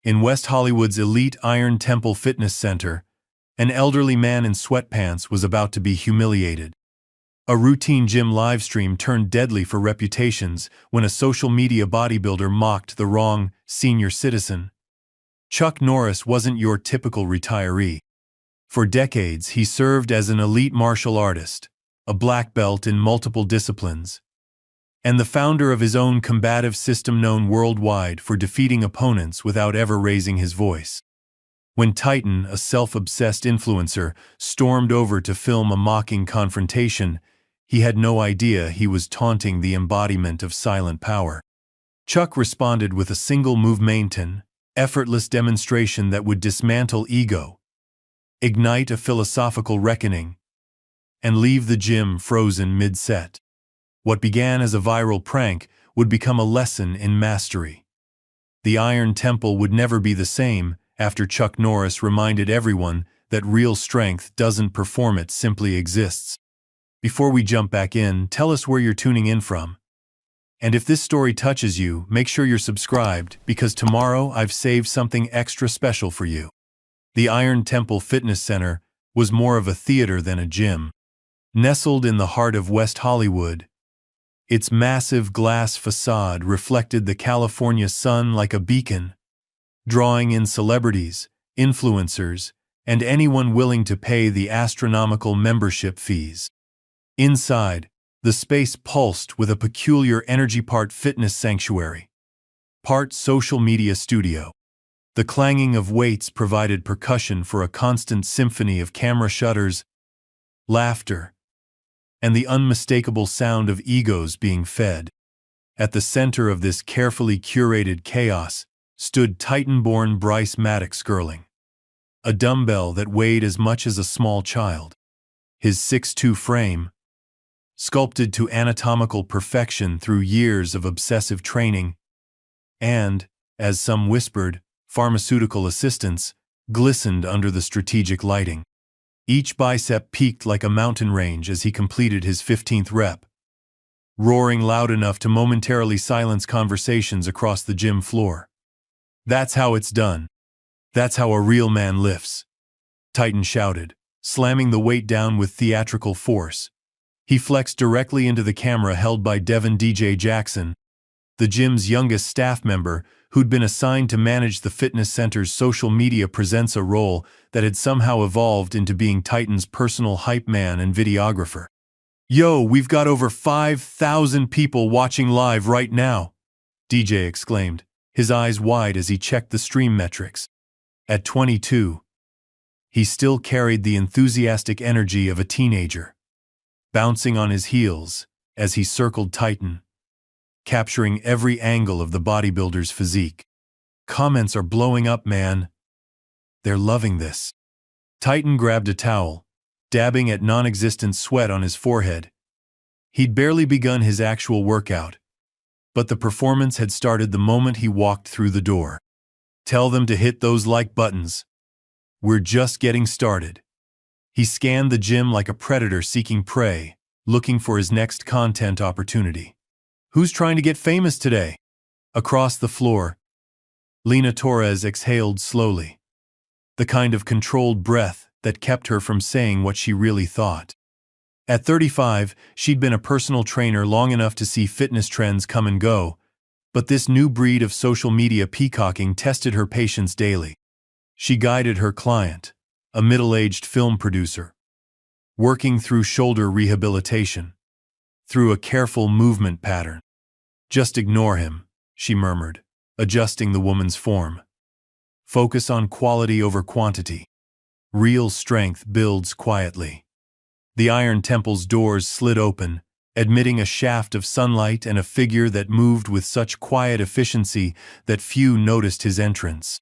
In West Hollywood's elite Iron Temple Fitness Center, an elderly man in sweatpants was about to be humiliated. A routine gym livestream turned deadly for reputations when a social media bodybuilder mocked the wrong senior citizen. Chuck Norris wasn't your typical retiree. For decades, he served as an elite martial artist, a black belt in multiple disciplines, and the founder of his own combative system known worldwide for defeating opponents without ever raising his voice. When Titan, a self-obsessed influencer, stormed over to film a mocking confrontation, he had no idea he was taunting the embodiment of silent power. Chuck responded with a single movement, effortless demonstration that would dismantle ego, ignite a philosophical reckoning, and leave the gym frozen mid-set. What began as a viral prank would become a lesson in mastery. The Iron Temple would never be the same after Chuck Norris reminded everyone that real strength doesn't perform, it simply exists. Before we jump back in, tell us where you're tuning in from. And if this story touches you, make sure you're subscribed, because tomorrow I've saved something extra special for you. The Iron Temple Fitness Center was more of a theater than a gym. Nestled in the heart of West Hollywood, its massive glass facade reflected the California sun like a beacon, drawing in celebrities, influencers, and anyone willing to pay the astronomical membership fees. Inside, the space pulsed with a peculiar energy, part fitness sanctuary, part social media studio. The clanging of weights provided percussion for a constant symphony of camera shutters, laughter, and the unmistakable sound of egos being fed. At the center of this carefully curated chaos stood Titan-born Bryce Maddox Girling, a dumbbell that weighed as much as a small child. His 6'2" frame, sculpted to anatomical perfection through years of obsessive training, and, as some whispered, pharmaceutical assistance, glistened under the strategic lighting. Each bicep peaked like a mountain range as he completed his 15th rep, roaring loud enough to momentarily silence conversations across the gym floor. "That's how it's done. That's how a real man lifts," Titan shouted, slamming the weight down with theatrical force. He flexed directly into the camera held by Devin DJ Jackson, the gym's youngest staff member who'd been assigned to manage the fitness center's social media presence, a role that had somehow evolved into being Titan's personal hype man and videographer. "Yo, we've got over 5,000 people watching live right now," DJ exclaimed, his eyes wide as he checked the stream metrics. At 22, he still carried the enthusiastic energy of a teenager, bouncing on his heels as he circled Titan, capturing every angle of the bodybuilder's physique. "Comments are blowing up, man. They're loving this." Titan grabbed a towel, dabbing at non-existent sweat on his forehead. He'd barely begun his actual workout, but the performance had started the moment he walked through the door. "Tell them to hit those like buttons. We're just getting started." He scanned the gym like a predator seeking prey, looking for his next content opportunity. "Who's trying to get famous today?" Across the floor, Lena Torres exhaled slowly, the kind of controlled breath that kept her from saying what she really thought. At 35, she'd been a personal trainer long enough to see fitness trends come and go, but this new breed of social media peacocking tested her patience daily. She guided her client, a middle-aged film producer, working through shoulder rehabilitation, through a careful movement pattern. "Just ignore him," she murmured, adjusting the woman's form. "Focus on quality over quantity. Real strength builds quietly." The Iron Temple's doors slid open, admitting a shaft of sunlight and a figure that moved with such quiet efficiency that few noticed his entrance.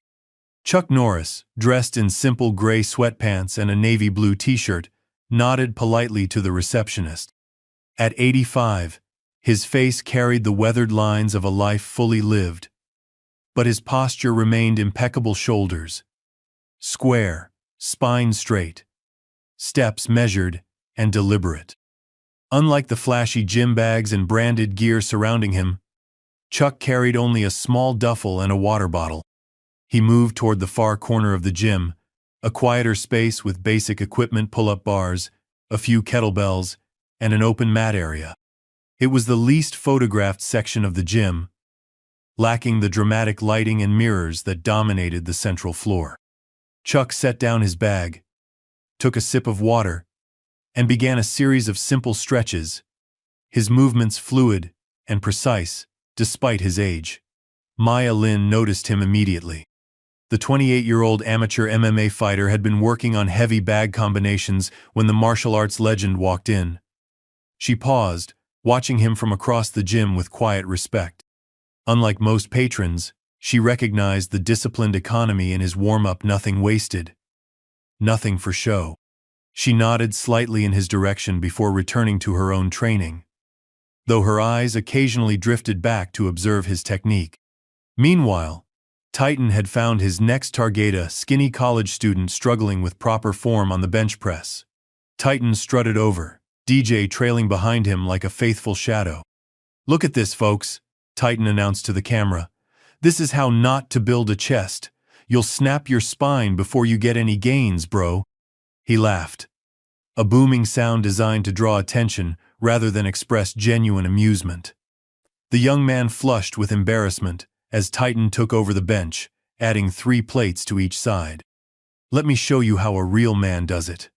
Chuck Norris, dressed in simple gray sweatpants and a navy blue t-shirt, nodded politely to the receptionist. At 85, his face carried the weathered lines of a life fully lived, but his posture remained impeccable. Shoulders square, spine straight, steps measured and deliberate. Unlike the flashy gym bags and branded gear surrounding him, Chuck carried only a small duffel and a water bottle. He moved toward the far corner of the gym, a quieter space with basic equipment, pull-up bars, a few kettlebells, and an open mat area. It was the least photographed section of the gym, lacking the dramatic lighting and mirrors that dominated the central floor. Chuck set down his bag, took a sip of water, and began a series of simple stretches, his movements fluid and precise, despite his age. Maya Lin noticed him immediately. The 28-year-old amateur MMA fighter had been working on heavy bag combinations when the martial arts legend walked in. She paused, watching him from across the gym with quiet respect. Unlike most patrons, she recognized the disciplined economy in his warm-up. Nothing wasted. Nothing for show. She nodded slightly in his direction before returning to her own training, though her eyes occasionally drifted back to observe his technique. Meanwhile, Titan had found his next target, a skinny college student struggling with proper form on the bench press. Titan strutted over, DJ trailing behind him like a faithful shadow. "Look at this, folks," Titan announced to the camera. "This is how not to build a chest. You'll snap your spine before you get any gains, bro." He laughed, a booming sound designed to draw attention rather than express genuine amusement. The young man flushed with embarrassment as Titan took over the bench, adding 3 plates to each side. "Let me show you how a real man does it."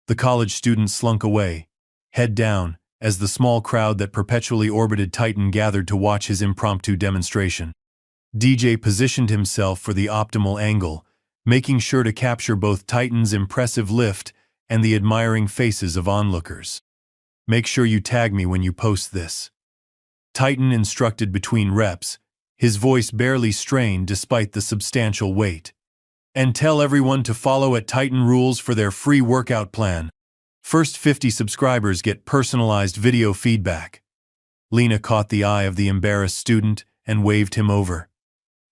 The college student slunk away, head down, as the small crowd that perpetually orbited Titan gathered to watch his impromptu demonstration. DJ positioned himself for the optimal angle, making sure to capture both Titan's impressive lift and the admiring faces of onlookers. "Make sure you tag me when you post this," Titan instructed between reps, his voice barely strained despite the substantial weight. "And tell everyone to follow at Titan Rules for their free workout plan. First 50 subscribers get personalized video feedback." Lena caught the eye of the embarrassed student and waved him over.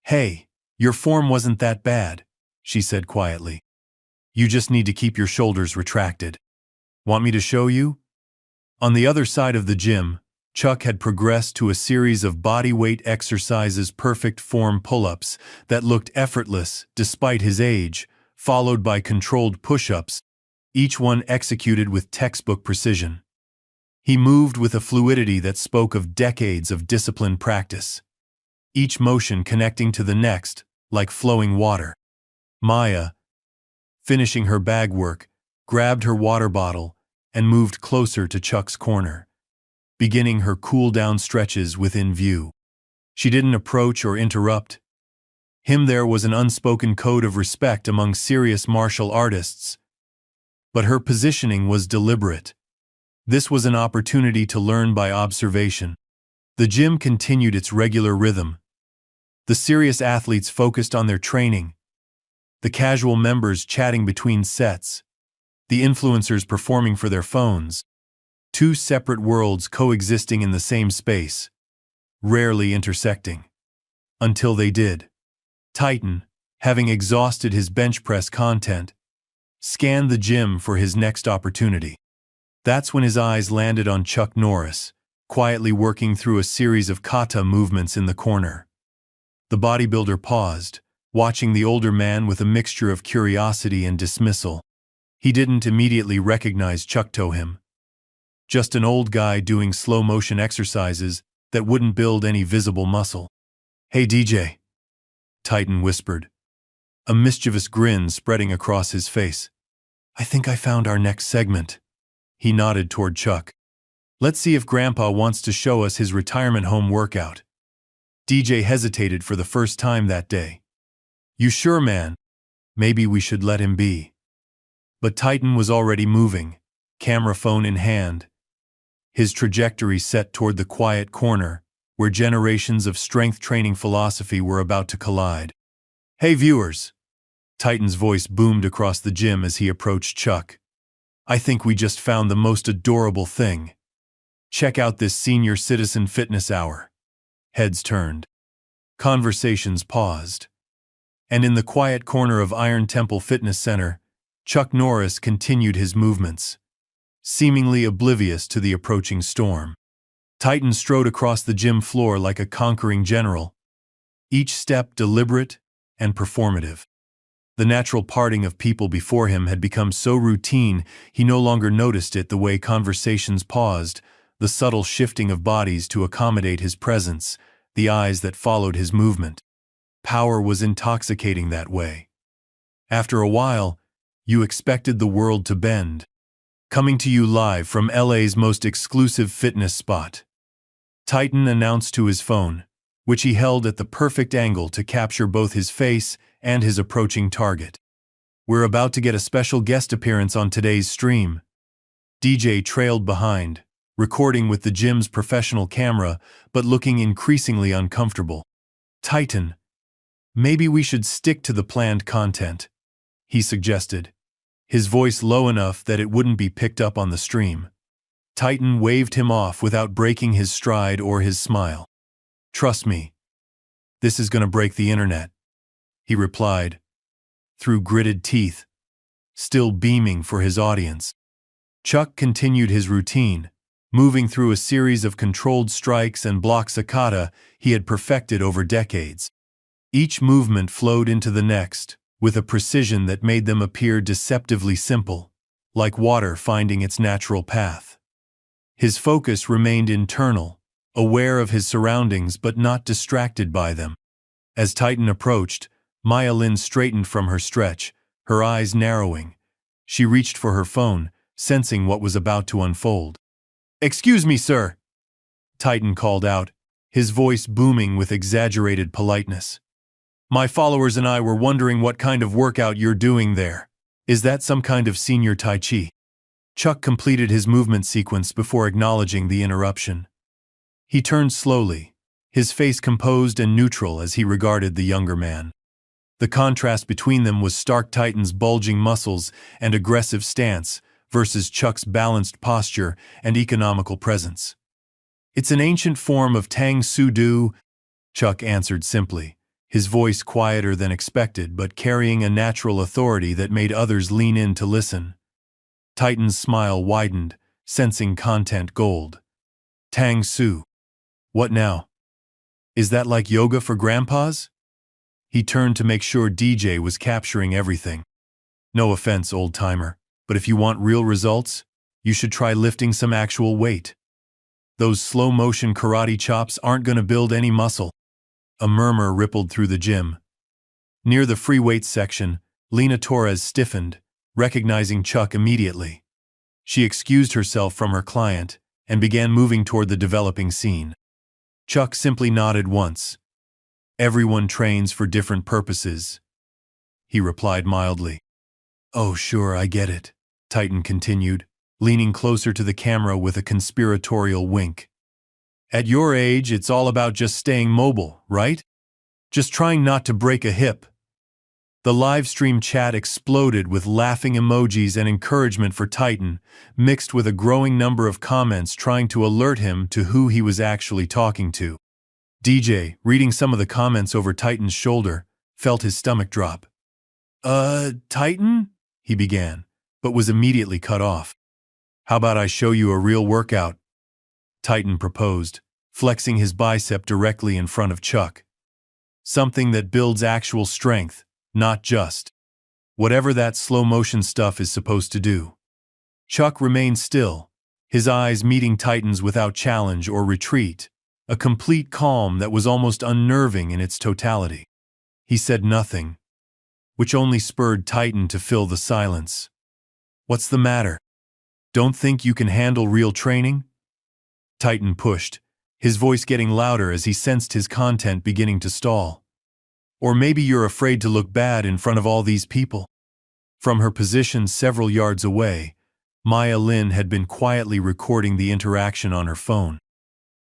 "Hey, your form wasn't that bad," she said quietly. "You just need to keep your shoulders retracted. Want me to show you?" On the other side of the gym, Chuck had progressed to a series of bodyweight exercises, perfect form pull-ups that looked effortless despite his age, followed by controlled push-ups, each one executed with textbook precision. He moved with a fluidity that spoke of decades of disciplined practice, each motion connecting to the next like flowing water. Maya, finishing her bag work, grabbed her water bottle and moved closer to Chuck's corner, beginning her cool-down stretches within view. She didn't approach or interrupt him. There was an unspoken code of respect among serious martial artists, but her positioning was deliberate. This was an opportunity to learn by observation. The gym continued its regular rhythm. The serious athletes focused on their training, the casual members chatting between sets, the influencers performing for their phones. 2 separate worlds coexisting in the same space, rarely intersecting. Until they did. Titan, having exhausted his bench press content, scanned the gym for his next opportunity. That's when his eyes landed on Chuck Norris, quietly working through a series of kata movements in the corner. The bodybuilder paused, watching the older man with a mixture of curiosity and dismissal. He didn't immediately recognize Chuck to him. Just an old guy doing slow-motion exercises that wouldn't build any visible muscle. "Hey DJ," Titan whispered, a mischievous grin spreading across his face. "I think I found our next segment." He nodded toward Chuck. "Let's see if Grandpa wants to show us his retirement home workout." DJ hesitated for the first time that day. "You sure, man? Maybe we should let him be." But Titan was already moving, camera phone in hand, his trajectory set toward the quiet corner where generations of strength training philosophy were about to collide. "Hey viewers," Titan's voice boomed across the gym as he approached Chuck. "I think we just found the most adorable thing. Check out this senior citizen fitness hour." Heads turned. Conversations paused. And in the quiet corner of Iron Temple Fitness Center, Chuck Norris continued his movements, seemingly oblivious to the approaching storm. Titan strode across the gym floor like a conquering general, each step deliberate and performative. The natural parting of people before him had become so routine he no longer noticed it, the way conversations paused, the subtle shifting of bodies to accommodate his presence, the eyes that followed his movement. Power was intoxicating that way. After a while, you expected the world to bend. Coming to you live from LA's most exclusive fitness spot, Titan announced to his phone, which he held at the perfect angle to capture both his face and his approaching target. "We're about to get a special guest appearance on today's stream." DJ trailed behind, recording with the gym's professional camera, but looking increasingly uncomfortable. "Titan, maybe we should stick to the planned content," he suggested, his voice low enough that it wouldn't be picked up on the stream. Titan waved him off without breaking his stride or his smile. "Trust me, this is going to break the internet," he replied, through gritted teeth, still beaming for his audience. Chuck continued his routine, moving through a series of controlled strikes and blocks a kata he had perfected over decades. Each movement flowed into the next, with a precision that made them appear deceptively simple, like water finding its natural path. His focus remained internal, aware of his surroundings but not distracted by them. As Titan approached, Maya Lin straightened from her stretch, her eyes narrowing. She reached for her phone, sensing what was about to unfold. "Excuse me, sir," Titan called out, his voice booming with exaggerated politeness. "My followers and I were wondering what kind of workout you're doing there. Is that some kind of senior Tai Chi?" Chuck completed his movement sequence before acknowledging the interruption. He turned slowly, his face composed and neutral as he regarded the younger man. The contrast between them was stark. Titan's bulging muscles and aggressive stance versus Chuck's balanced posture and economical presence. "It's an ancient form of Tang Soo Do," Chuck answered simply, his voice quieter than expected but carrying a natural authority that made others lean in to listen. Titan's smile widened, sensing content gold. "Tang Soo. What now? Is that like yoga for grandpas?" He turned to make sure DJ was capturing everything. "No offense, old-timer, but if you want real results, you should try lifting some actual weight. Those slow-motion karate chops aren't going to build any muscle." A murmur rippled through the gym. Near the free weights section, Lena Torres stiffened, recognizing Chuck immediately. She excused herself from her client and began moving toward the developing scene. Chuck simply nodded once. "Everyone trains for different purposes," he replied mildly. "Oh sure, I get it," Titan continued, leaning closer to the camera with a conspiratorial wink. "At your age, it's all about just staying mobile, right? Just trying not to break a hip." The live stream chat exploded with laughing emojis and encouragement for Titan, mixed with a growing number of comments trying to alert him to who he was actually talking to. DJ, reading some of the comments over Titan's shoulder, felt his stomach drop. Titan?" he began, but was immediately cut off. "How about I show you a real workout?" Titan proposed, flexing his bicep directly in front of Chuck. "Something that builds actual strength, not just whatever that slow-motion stuff is supposed to do." Chuck remained still, his eyes meeting Titan's without challenge or retreat, a complete calm that was almost unnerving in its totality. He said nothing, which only spurred Titan to fill the silence. "What's the matter? Don't think you can handle real training?" Titan pushed, his voice getting louder as he sensed his content beginning to stall. "Or maybe you're afraid to look bad in front of all these people?" From her position several yards away, Maya Lin had been quietly recording the interaction on her phone.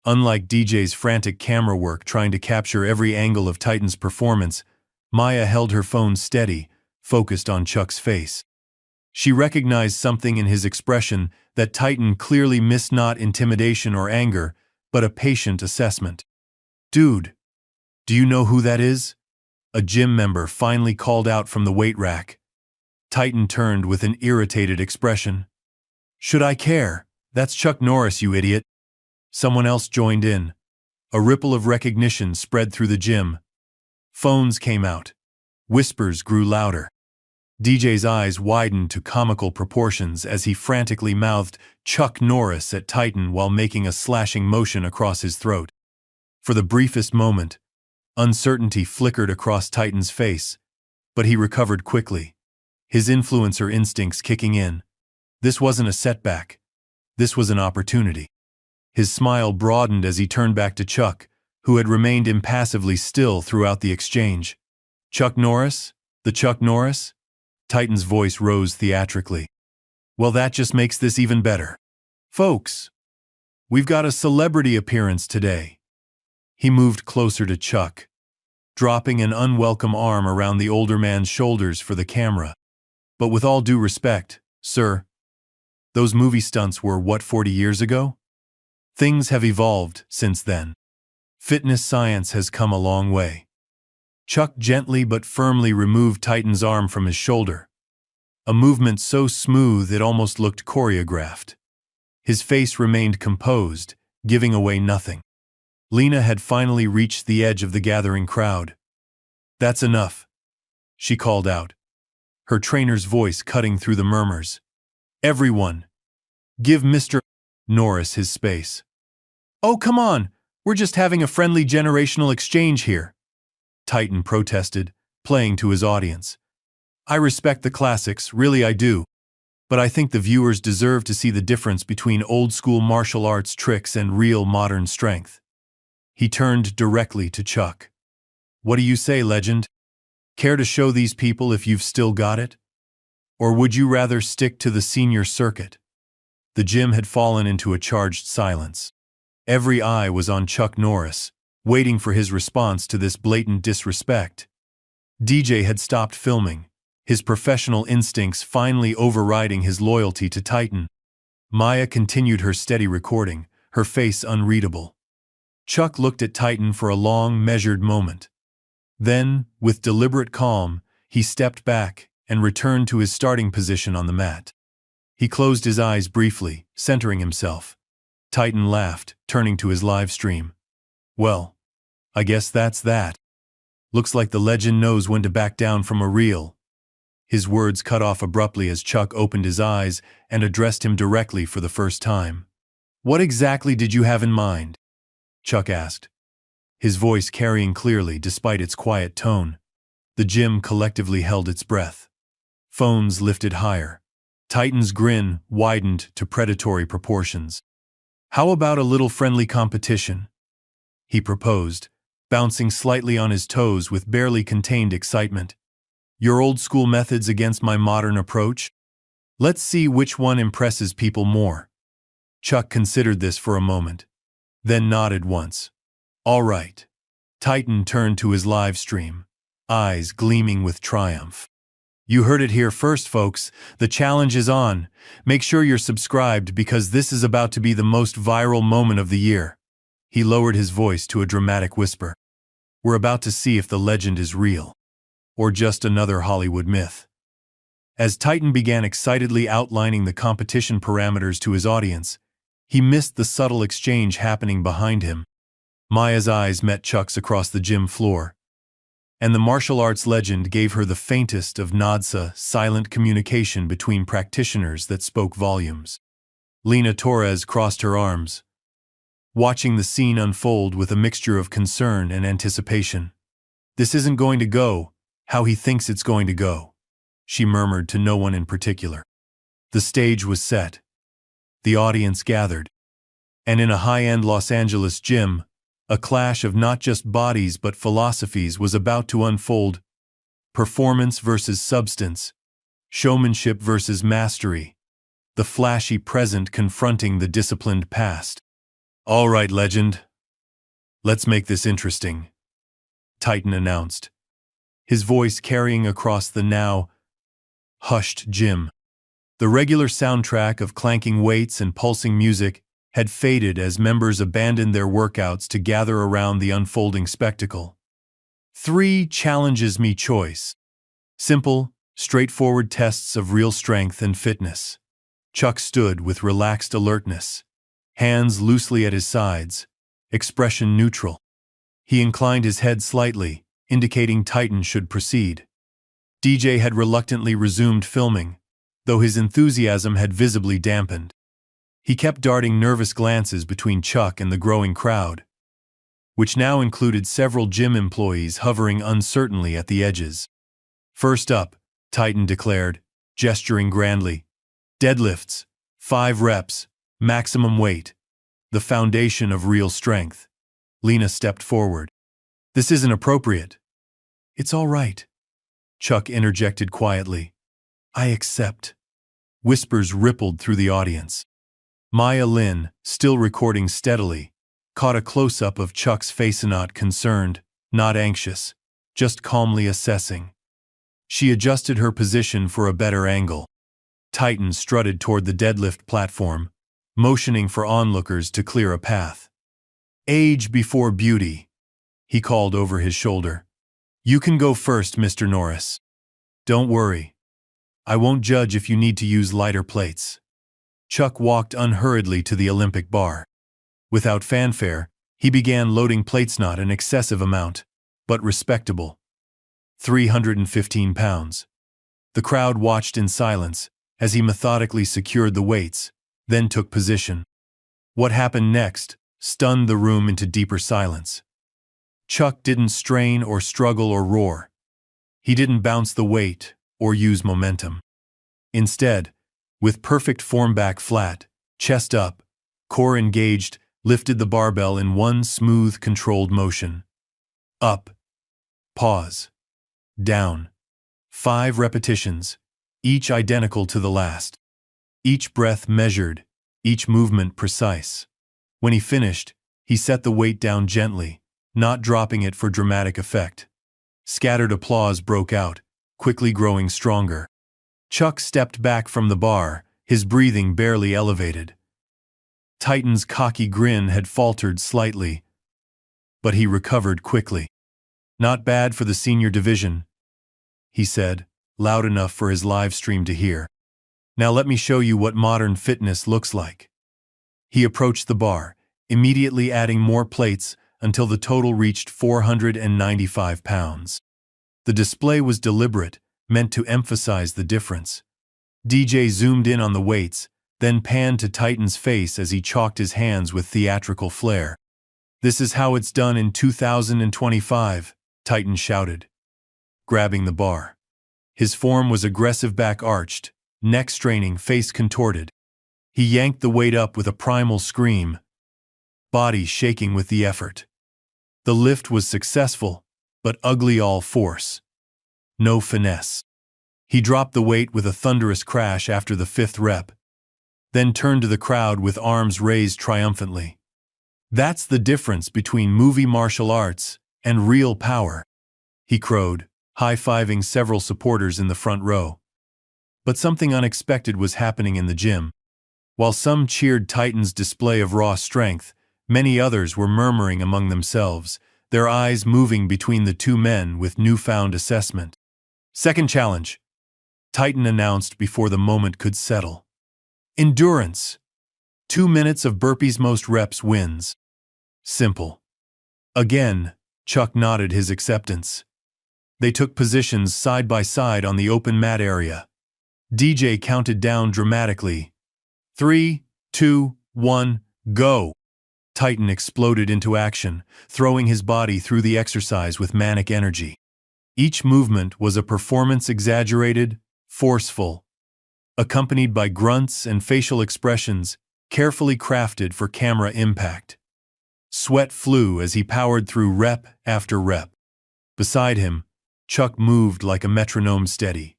Unlike DJ's frantic camera work trying to capture every angle of Titan's performance, Maya held her phone steady, focused on Chuck's face. She recognized something in his expression that Titan clearly missed, not intimidation or anger, but a patient assessment. "Dude, do you know who that is?" a gym member finally called out from the weight rack. Titan turned with an irritated expression. "Should I care? That's Chuck Norris, you idiot." Someone else joined in. A ripple of recognition spread through the gym. Phones came out. Whispers grew louder. DJ's eyes widened to comical proportions as he frantically mouthed "Chuck Norris" at Titan while making a slashing motion across his throat. For the briefest moment, uncertainty flickered across Titan's face, but he recovered quickly, his influencer instincts kicking in. This wasn't a setback. This was an opportunity. His smile broadened as he turned back to Chuck, who had remained impassively still throughout the exchange. "Chuck Norris? The Chuck Norris?" Titan's voice rose theatrically. "Well, that just makes this even better. Folks, we've got a celebrity appearance today." He moved closer to Chuck, dropping an unwelcome arm around the older man's shoulders for the camera. "But with all due respect, sir, those movie stunts were, 40 years ago? Things have evolved since then. Fitness science has come a long way." Chuck gently but firmly removed Titan's arm from his shoulder, a movement so smooth it almost looked choreographed. His face remained composed, giving away nothing. Lena had finally reached the edge of the gathering crowd. "That's enough," she called out, her trainer's voice cutting through the murmurs. "Everyone, give Mr. Norris his space." "Oh, come on, we're just having a friendly generational exchange here," Titan protested, playing to his audience. "I respect the classics, really I do. But I think the viewers deserve to see the difference between old-school martial arts tricks and real modern strength." He turned directly to Chuck. "What do you say, legend? Care to show these people if you've still got it? Or would you rather stick to the senior circuit?" The gym had fallen into a charged silence. Every eye was on Chuck Norris, waiting for his response to this blatant disrespect. DJ had stopped filming, his professional instincts finally overriding his loyalty to Titan. Maya continued her steady recording, her face unreadable. Chuck looked at Titan for a long, measured moment. Then, with deliberate calm, he stepped back and returned to his starting position on the mat. He closed his eyes briefly, centering himself. Titan laughed, turning to his live stream. "Well, I guess that's that. Looks like the legend knows when to back down from a reel." His words cut off abruptly as Chuck opened his eyes and addressed him directly for the first time. "What exactly did you have in mind?" Chuck asked, his voice carrying clearly despite its quiet tone. The gym collectively held its breath. Phones lifted higher. Titan's grin widened to predatory proportions. "How about a little friendly competition?" he proposed, bouncing slightly on his toes with barely contained excitement. "Your old-school methods against my modern approach? Let's see which one impresses people more." Chuck considered this for a moment, then nodded once. "All right." Titan turned to his live stream, eyes gleaming with triumph. "You heard it here first, folks. The challenge is on. Make sure you're subscribed because this is about to be the most viral moment of the year." He lowered his voice to a dramatic whisper. "We're about to see if the legend is real, or just another Hollywood myth." As Titan began excitedly outlining the competition parameters to his audience, he missed the subtle exchange happening behind him. Maya's eyes met Chuck's across the gym floor, and the martial arts legend gave her the faintest of nods, a silent communication between practitioners that spoke volumes. Lena Torres crossed her arms, watching the scene unfold with a mixture of concern and anticipation. "This isn't going to go how he thinks it's going to go," she murmured to no one in particular. The stage was set. The audience gathered. And in a high-end Los Angeles gym, a clash of not just bodies but philosophies was about to unfold. Performance versus substance, showmanship versus mastery, the flashy present confronting the disciplined past. "All right, legend. Let's make this interesting," Titan announced, his voice carrying across the now hushed gym. The regular soundtrack of clanking weights and pulsing music had faded as members abandoned their workouts to gather around the unfolding spectacle. 3 challenges me choice. Simple, straightforward tests of real strength and fitness. Chuck stood with relaxed alertness, hands loosely at his sides, expression neutral. He inclined his head slightly, indicating Titan should proceed. DJ had reluctantly resumed filming, though his enthusiasm had visibly dampened. He kept darting nervous glances between Chuck and the growing crowd, which now included several gym employees hovering uncertainly at the edges. "First up," Titan declared, gesturing grandly. "Deadlifts, 5 reps, maximum weight, the foundation of real strength." Lena stepped forward. "This isn't appropriate." "It's all right," Chuck interjected quietly. "I accept." Whispers rippled through the audience. Maya Lin, still recording steadily, caught a close-up of Chuck's face, not concerned, not anxious, just calmly assessing. She adjusted her position for a better angle. Titan strutted toward the deadlift platform, motioning for onlookers to clear a path. "Age before beauty," he called over his shoulder. "You can go first, Mr. Norris. Don't worry. I won't judge if you need to use lighter plates." Chuck walked unhurriedly to the Olympic bar. Without fanfare, he began loading plates, not an excessive amount, but respectable. 315 pounds. The crowd watched in silence as he methodically secured the weights, then took position. What happened next stunned the room into deeper silence. Chuck didn't strain or struggle or roar. He didn't bounce the weight or use momentum. Instead, with perfect form, back flat, chest up, core engaged, lifted the barbell in one smooth, controlled motion. Up. Pause. Down. 5 repetitions, each identical to the last. Each breath measured, each movement precise. When he finished, he set the weight down gently, not dropping it for dramatic effect. Scattered applause broke out, quickly growing stronger. Chuck stepped back from the bar, his breathing barely elevated. Titan's cocky grin had faltered slightly, but he recovered quickly. "Not bad for the senior division," he said, loud enough for his live stream to hear. "Now let me show you what modern fitness looks like." He approached the bar, immediately adding more plates until the total reached 495 pounds. The display was deliberate, meant to emphasize the difference. DJ zoomed in on the weights, then panned to Titan's face as he chalked his hands with theatrical flair. "This is how it's done in 2025, Titan shouted, grabbing the bar. His form was aggressive, back arched, neck straining, face contorted. He yanked the weight up with a primal scream, body shaking with the effort. The lift was successful, but ugly, all force. No finesse. He dropped the weight with a thunderous crash after the 5th rep, then turned to the crowd with arms raised triumphantly. "That's the difference between movie martial arts and real power," he crowed, high-fiving several supporters in the front row. But something unexpected was happening in the gym. While some cheered Titan's display of raw strength, many others were murmuring among themselves, their eyes moving between the two men with newfound assessment. "Second challenge," Titan announced before the moment could settle. "Endurance. 2 minutes of burpees, most reps wins." Simple. Again, Chuck nodded his acceptance. They took positions side by side on the open mat area. DJ counted down dramatically. 3, 2, 1, go! Titan exploded into action, throwing his body through the exercise with manic energy. Each movement was a performance, exaggerated, forceful, accompanied by grunts and facial expressions carefully crafted for camera impact. Sweat flew as he powered through rep after rep. Beside him, Chuck moved like a metronome, steady,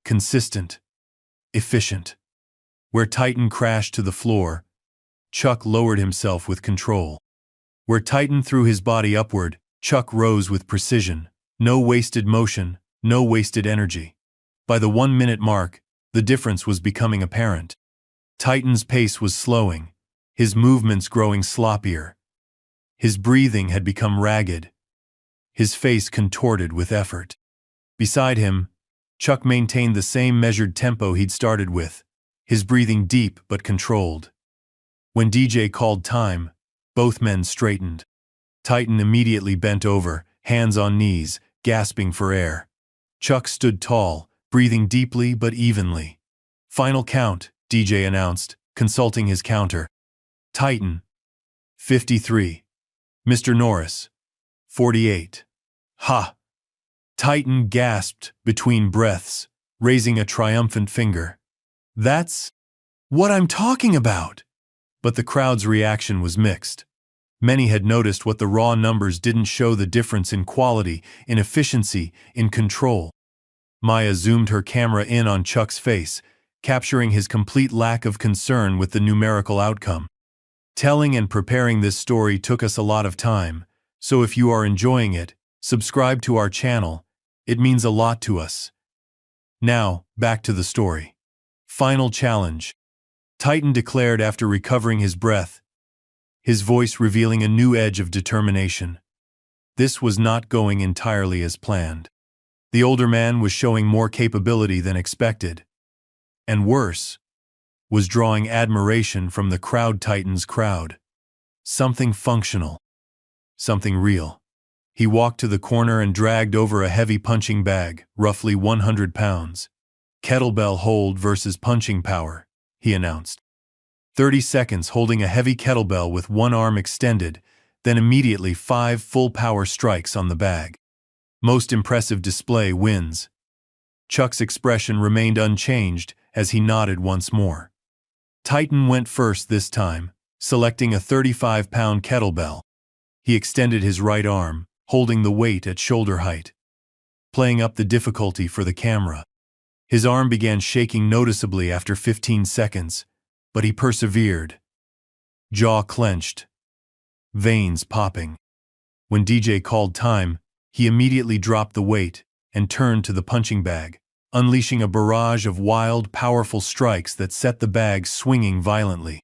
consistent, efficient. Where Titan crashed to the floor, Chuck lowered himself with control. Where Titan threw his body upward, Chuck rose with precision. No wasted motion, no wasted energy. By the 1-minute mark, the difference was becoming apparent. Titan's pace was slowing, his movements growing sloppier. His breathing had become ragged, his face contorted with effort. Beside him, Chuck maintained the same measured tempo he'd started with, his breathing deep but controlled. When DJ called time, both men straightened. Titan immediately bent over, hands on knees, gasping for air. Chuck stood tall, breathing deeply but evenly. "Final count," DJ announced, consulting his counter. "Titan, 53. Mr. Norris, 48. "Ha!" Titan gasped between breaths, raising a triumphant finger. "That's what I'm talking about!" But the crowd's reaction was mixed. Many had noticed what the raw numbers didn't show: the difference in quality, in efficiency, in control. Maya zoomed her camera in on Chuck's face, capturing his complete lack of concern with the numerical outcome. Telling and preparing this story took us a lot of time, so if you are enjoying it, subscribe to our channel. It means a lot to us. Now, back to the story. Final challenge. Titan declared after recovering his breath, his voice revealing a new edge of determination. This was not going entirely as planned. The older man was showing more capability than expected. And worse, was drawing admiration from the crowd. Titan's crowd. Something functional. Something real. He walked to the corner and dragged over a heavy punching bag, roughly 100 pounds. "Kettlebell hold versus punching power," he announced. 30 seconds holding a heavy kettlebell with one arm extended, then immediately 5 full power strikes on the bag. Most impressive display wins. Chuck's expression remained unchanged as he nodded once more. Titan went first this time, selecting a 35-pound kettlebell. He extended his right arm, holding the weight at shoulder height, playing up the difficulty for the camera. His arm began shaking noticeably after 15 seconds, but he persevered. Jaw clenched, veins popping. When DJ called time, he immediately dropped the weight and turned to the punching bag, unleashing a barrage of wild, powerful strikes that set the bag swinging violently.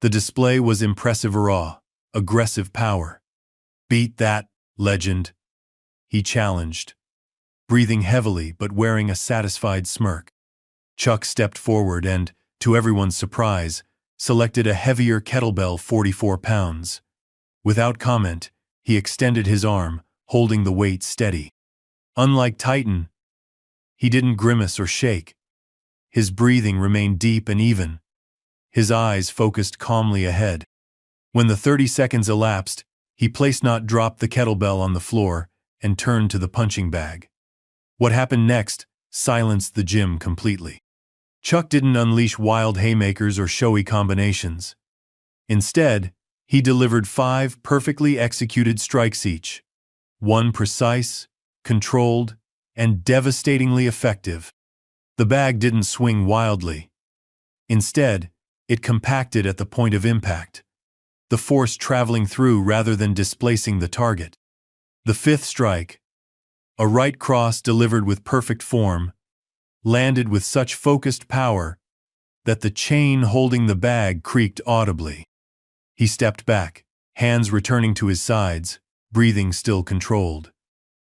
The display was impressive raw, aggressive power. "Beat that, legend," he challenged, breathing heavily but wearing a satisfied smirk. Chuck stepped forward and, to everyone's surprise, selected a heavier kettlebell, 44 pounds. Without comment, he extended his arm, holding the weight steady. Unlike Titan, he didn't grimace or shake. His breathing remained deep and even. His eyes focused calmly ahead. When the 30 seconds elapsed, he dropped the kettlebell on the floor and turned to the punching bag. What happened next silenced the gym completely. Chuck didn't unleash wild haymakers or showy combinations. Instead, he delivered 5 perfectly executed strikes each. One precise, controlled, and devastatingly effective. The bag didn't swing wildly. Instead, it compacted at the point of impact, the force traveling through rather than displacing the target. The 5th strike, a right cross delivered with perfect form, landed with such focused power that the chain holding the bag creaked audibly. He stepped back, hands returning to his sides, breathing still controlled.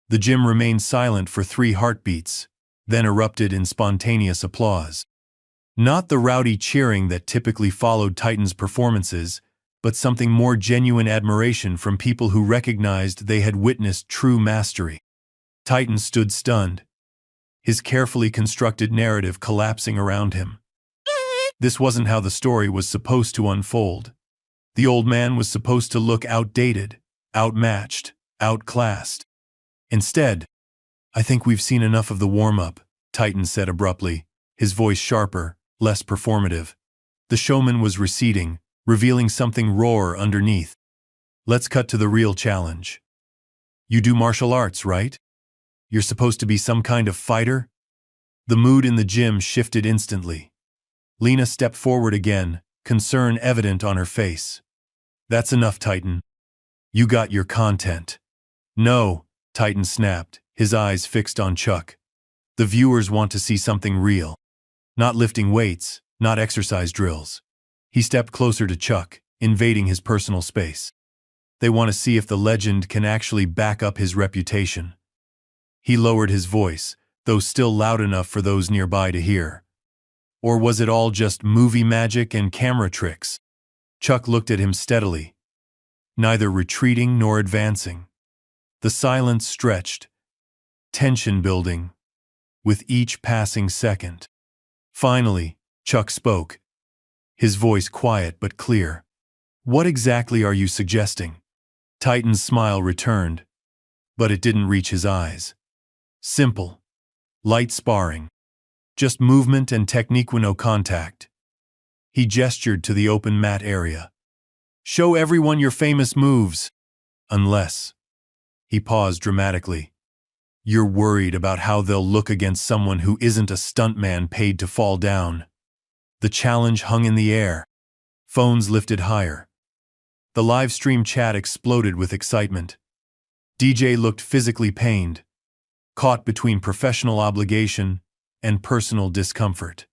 The gym remained silent for 3 heartbeats, then erupted in spontaneous applause. Not the rowdy cheering that typically followed Titan's performances, but something more genuine: admiration from people who recognized they had witnessed true mastery. Titan stood stunned, his carefully constructed narrative collapsing around him. This wasn't how the story was supposed to unfold. The old man was supposed to look outdated, outmatched, outclassed. Instead, "I think we've seen enough of the warm-up," Titan said abruptly, his voice sharper, less performative. The showman was receding, revealing something rawer underneath. "Let's cut to the real challenge. You do martial arts, right? You're supposed to be some kind of fighter?" The mood in the gym shifted instantly. Lena stepped forward again, concern evident on her face. "That's enough, Titan. You got your content." "No," Titan snapped, his eyes fixed on Chuck. "The viewers want to see something real. Not lifting weights, not exercise drills." He stepped closer to Chuck, invading his personal space. "They want to see if the legend can actually back up his reputation." He lowered his voice, though still loud enough for those nearby to hear. Or was it all just movie magic and camera tricks? Chuck looked at him steadily, neither retreating nor advancing. The silence stretched, tension building, with each passing second. Finally, Chuck spoke, his voice quiet but clear. "What exactly are you suggesting?" Titan's smile returned, but it didn't reach his eyes. "Simple. Light sparring. Just movement and technique with no contact." He gestured to the open mat area. "Show everyone your famous moves. Unless..." He paused dramatically. "You're worried about how they'll look against someone who isn't a stuntman paid to fall down." The challenge hung in the air. Phones lifted higher. The live stream chat exploded with excitement. DJ looked physically pained, caught between professional obligation and personal discomfort.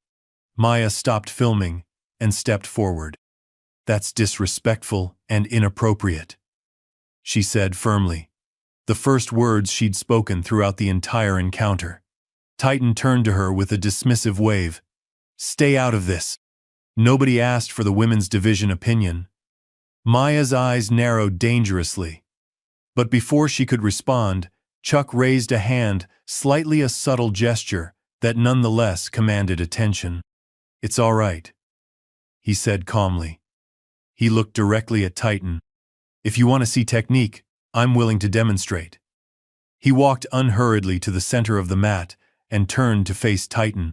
Maya stopped filming and stepped forward. "That's disrespectful and inappropriate," she said firmly, the first words she'd spoken throughout the entire encounter. Titan turned to her with a dismissive wave. "Stay out of this. Nobody asked for the women's division opinion." Maya's eyes narrowed dangerously. But before she could respond, Chuck raised a hand, slightly a subtle gesture that nonetheless commanded attention. "It's all right," he said calmly. He looked directly at Titan. "If you want to see technique, I'm willing to demonstrate." He walked unhurriedly to the center of the mat and turned to face Titan.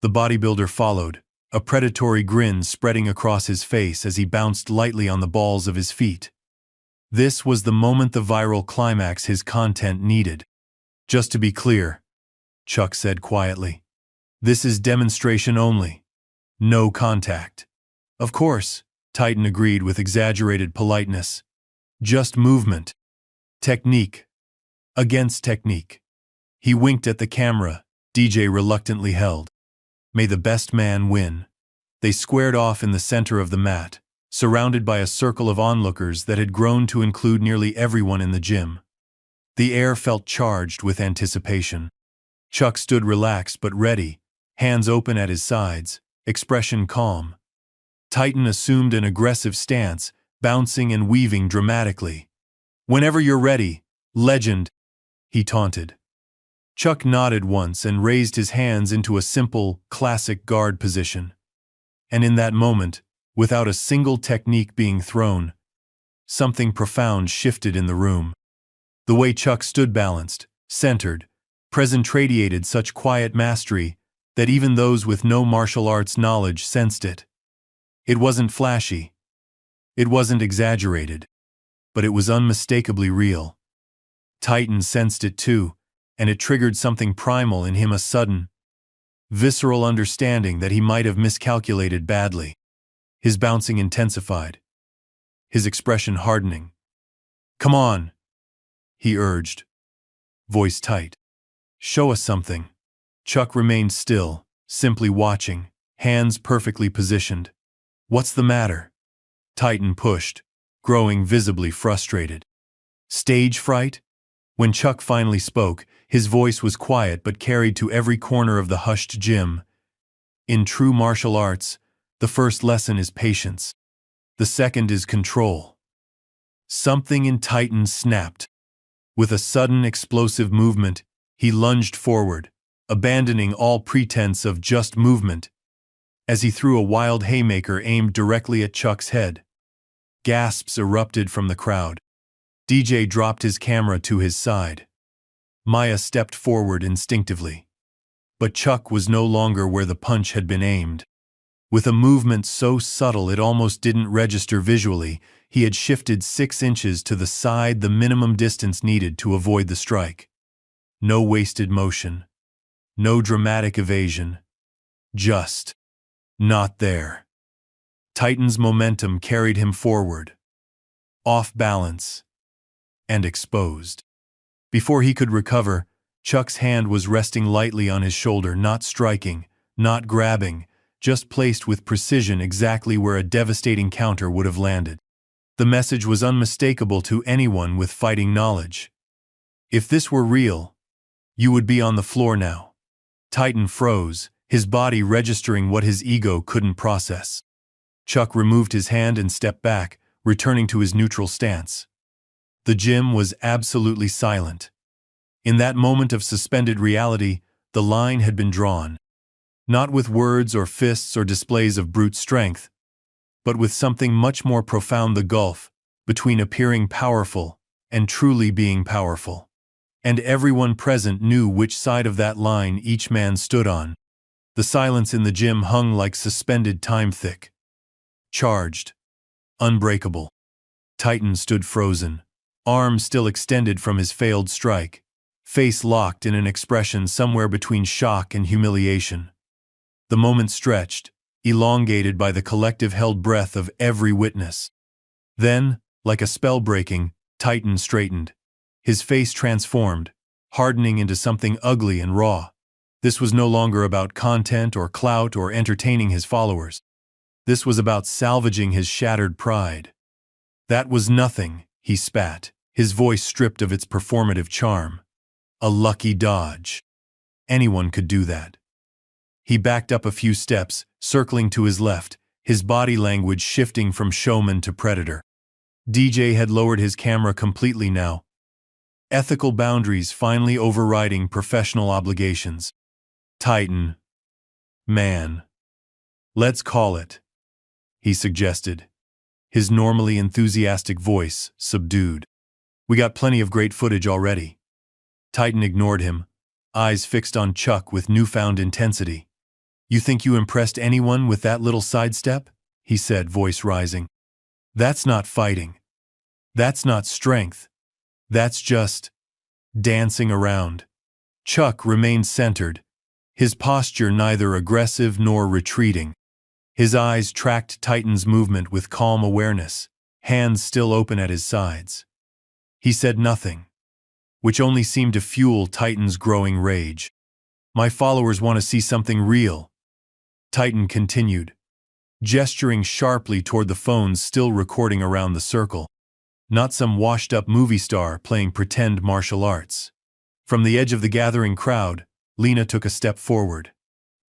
The bodybuilder followed, a predatory grin spreading across his face as he bounced lightly on the balls of his feet. This was the moment, the viral climax his content needed. "Just to be clear," Chuck said quietly, "this is demonstration only. No contact." "Of course," Titan agreed with exaggerated politeness. "Just movement. Technique. Against technique." He winked at the camera DJ reluctantly held. "May the best man win." They squared off in the center of the mat, surrounded by a circle of onlookers that had grown to include nearly everyone in the gym. The air felt charged with anticipation. Chuck stood relaxed but ready, hands open at his sides, expression calm. Titan assumed an aggressive stance, bouncing and weaving dramatically. "Whenever you're ready, legend," he taunted. Chuck nodded once and raised his hands into a simple, classic guard position. And in that moment, without a single technique being thrown, something profound shifted in the room. The way Chuck stood balanced, centered, present radiated such quiet mastery that even those with no martial arts knowledge sensed it. It wasn't flashy. It wasn't exaggerated. But it was unmistakably real. Titan sensed it too, and it triggered something primal in him, a sudden, visceral understanding that he might have miscalculated badly. His bouncing intensified, his expression hardening. "Come on," he urged, voice tight. "Show us something." Chuck remained still, simply watching, hands perfectly positioned. "What's the matter?" Titan pushed, growing visibly frustrated. "Stage fright?" When Chuck finally spoke, his voice was quiet but carried to every corner of the hushed gym. "In true martial arts, the first lesson is patience. The second is control." Something in Titan snapped. With a sudden explosive movement, he lunged forward, abandoning all pretense of just movement, as he threw a wild haymaker aimed directly at Chuck's head. Gasps erupted from the crowd. DJ dropped his camera to his side. Maya stepped forward instinctively. But Chuck was no longer where the punch had been aimed. With a movement so subtle it almost didn't register visually, he had shifted 6 inches to the side, the minimum distance needed to avoid the strike. No wasted motion. No dramatic evasion. Just not there. Titan's momentum carried him forward, off balance, and exposed. Before he could recover, Chuck's hand was resting lightly on his shoulder, not striking, not grabbing, just placed with precision exactly where a devastating counter would have landed. The message was unmistakable to anyone with fighting knowledge. "If this were real, you would be on the floor now." Titan froze, his body registering what his ego couldn't process. Chuck removed his hand and stepped back, returning to his neutral stance. The gym was absolutely silent. In that moment of suspended reality, the line had been drawn. Not with words or fists or displays of brute strength, but with something much more profound: the gulf between appearing powerful and truly being powerful. And everyone present knew which side of that line each man stood on. The silence in the gym hung like suspended time, thick, charged, unbreakable. Titan stood frozen, arms still extended from his failed strike, face locked in an expression somewhere between shock and humiliation. The moment stretched, elongated by the collective held breath of every witness. Then, like a spell breaking, Titan straightened. His face transformed, hardening into something ugly and raw. This was no longer about content or clout or entertaining his followers. This was about salvaging his shattered pride. "That was nothing," he spat, his voice stripped of its performative charm. "A lucky dodge. Anyone could do that." He backed up a few steps, circling to his left, his body language shifting from showman to predator. DJ had lowered his camera completely now, ethical boundaries finally overriding professional obligations. "Titan. Man. Let's call it," he suggested, his normally enthusiastic voice subdued. "We got plenty of great footage already." Titan ignored him, eyes fixed on Chuck with newfound intensity. "You think you impressed anyone with that little sidestep?" he said, voice rising. "That's not fighting. That's not strength. That's just dancing around." Chuck remained centered, his posture neither aggressive nor retreating. His eyes tracked Titan's movement with calm awareness, hands still open at his sides. He said nothing, which only seemed to fuel Titan's growing rage. "My followers want to see something real," Titan continued, gesturing sharply toward the phones still recording around the circle. "Not some washed-up movie star playing pretend martial arts." From the edge of the gathering crowd, Lena took a step forward.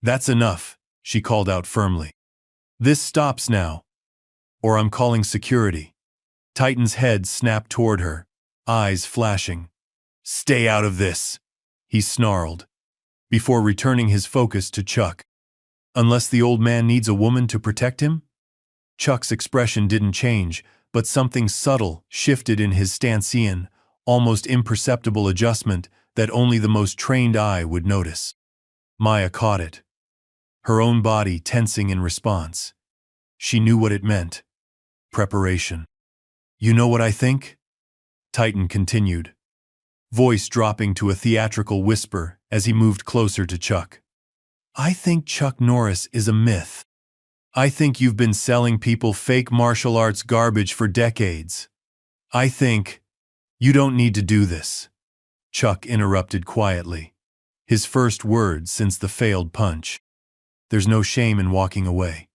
"That's enough," she called out firmly. "This stops now, or I'm calling security." Titan's head snapped toward her, eyes flashing. "Stay out of this," he snarled, before returning his focus to Chuck. "Unless the old man needs a woman to protect him?" Chuck's expression didn't change, but something subtle shifted in his stancean, almost imperceptible adjustment that only the most trained eye would notice. Maya caught it, her own body tensing in response. She knew what it meant. Preparation. "You know what I think?" Titan continued, voice dropping to a theatrical whisper as he moved closer to Chuck. "I think Chuck Norris is a myth. I think you've been selling people fake martial arts garbage for decades. I think you don't need to do this." Chuck interrupted quietly, his first words since the failed punch. "There's no shame in walking away."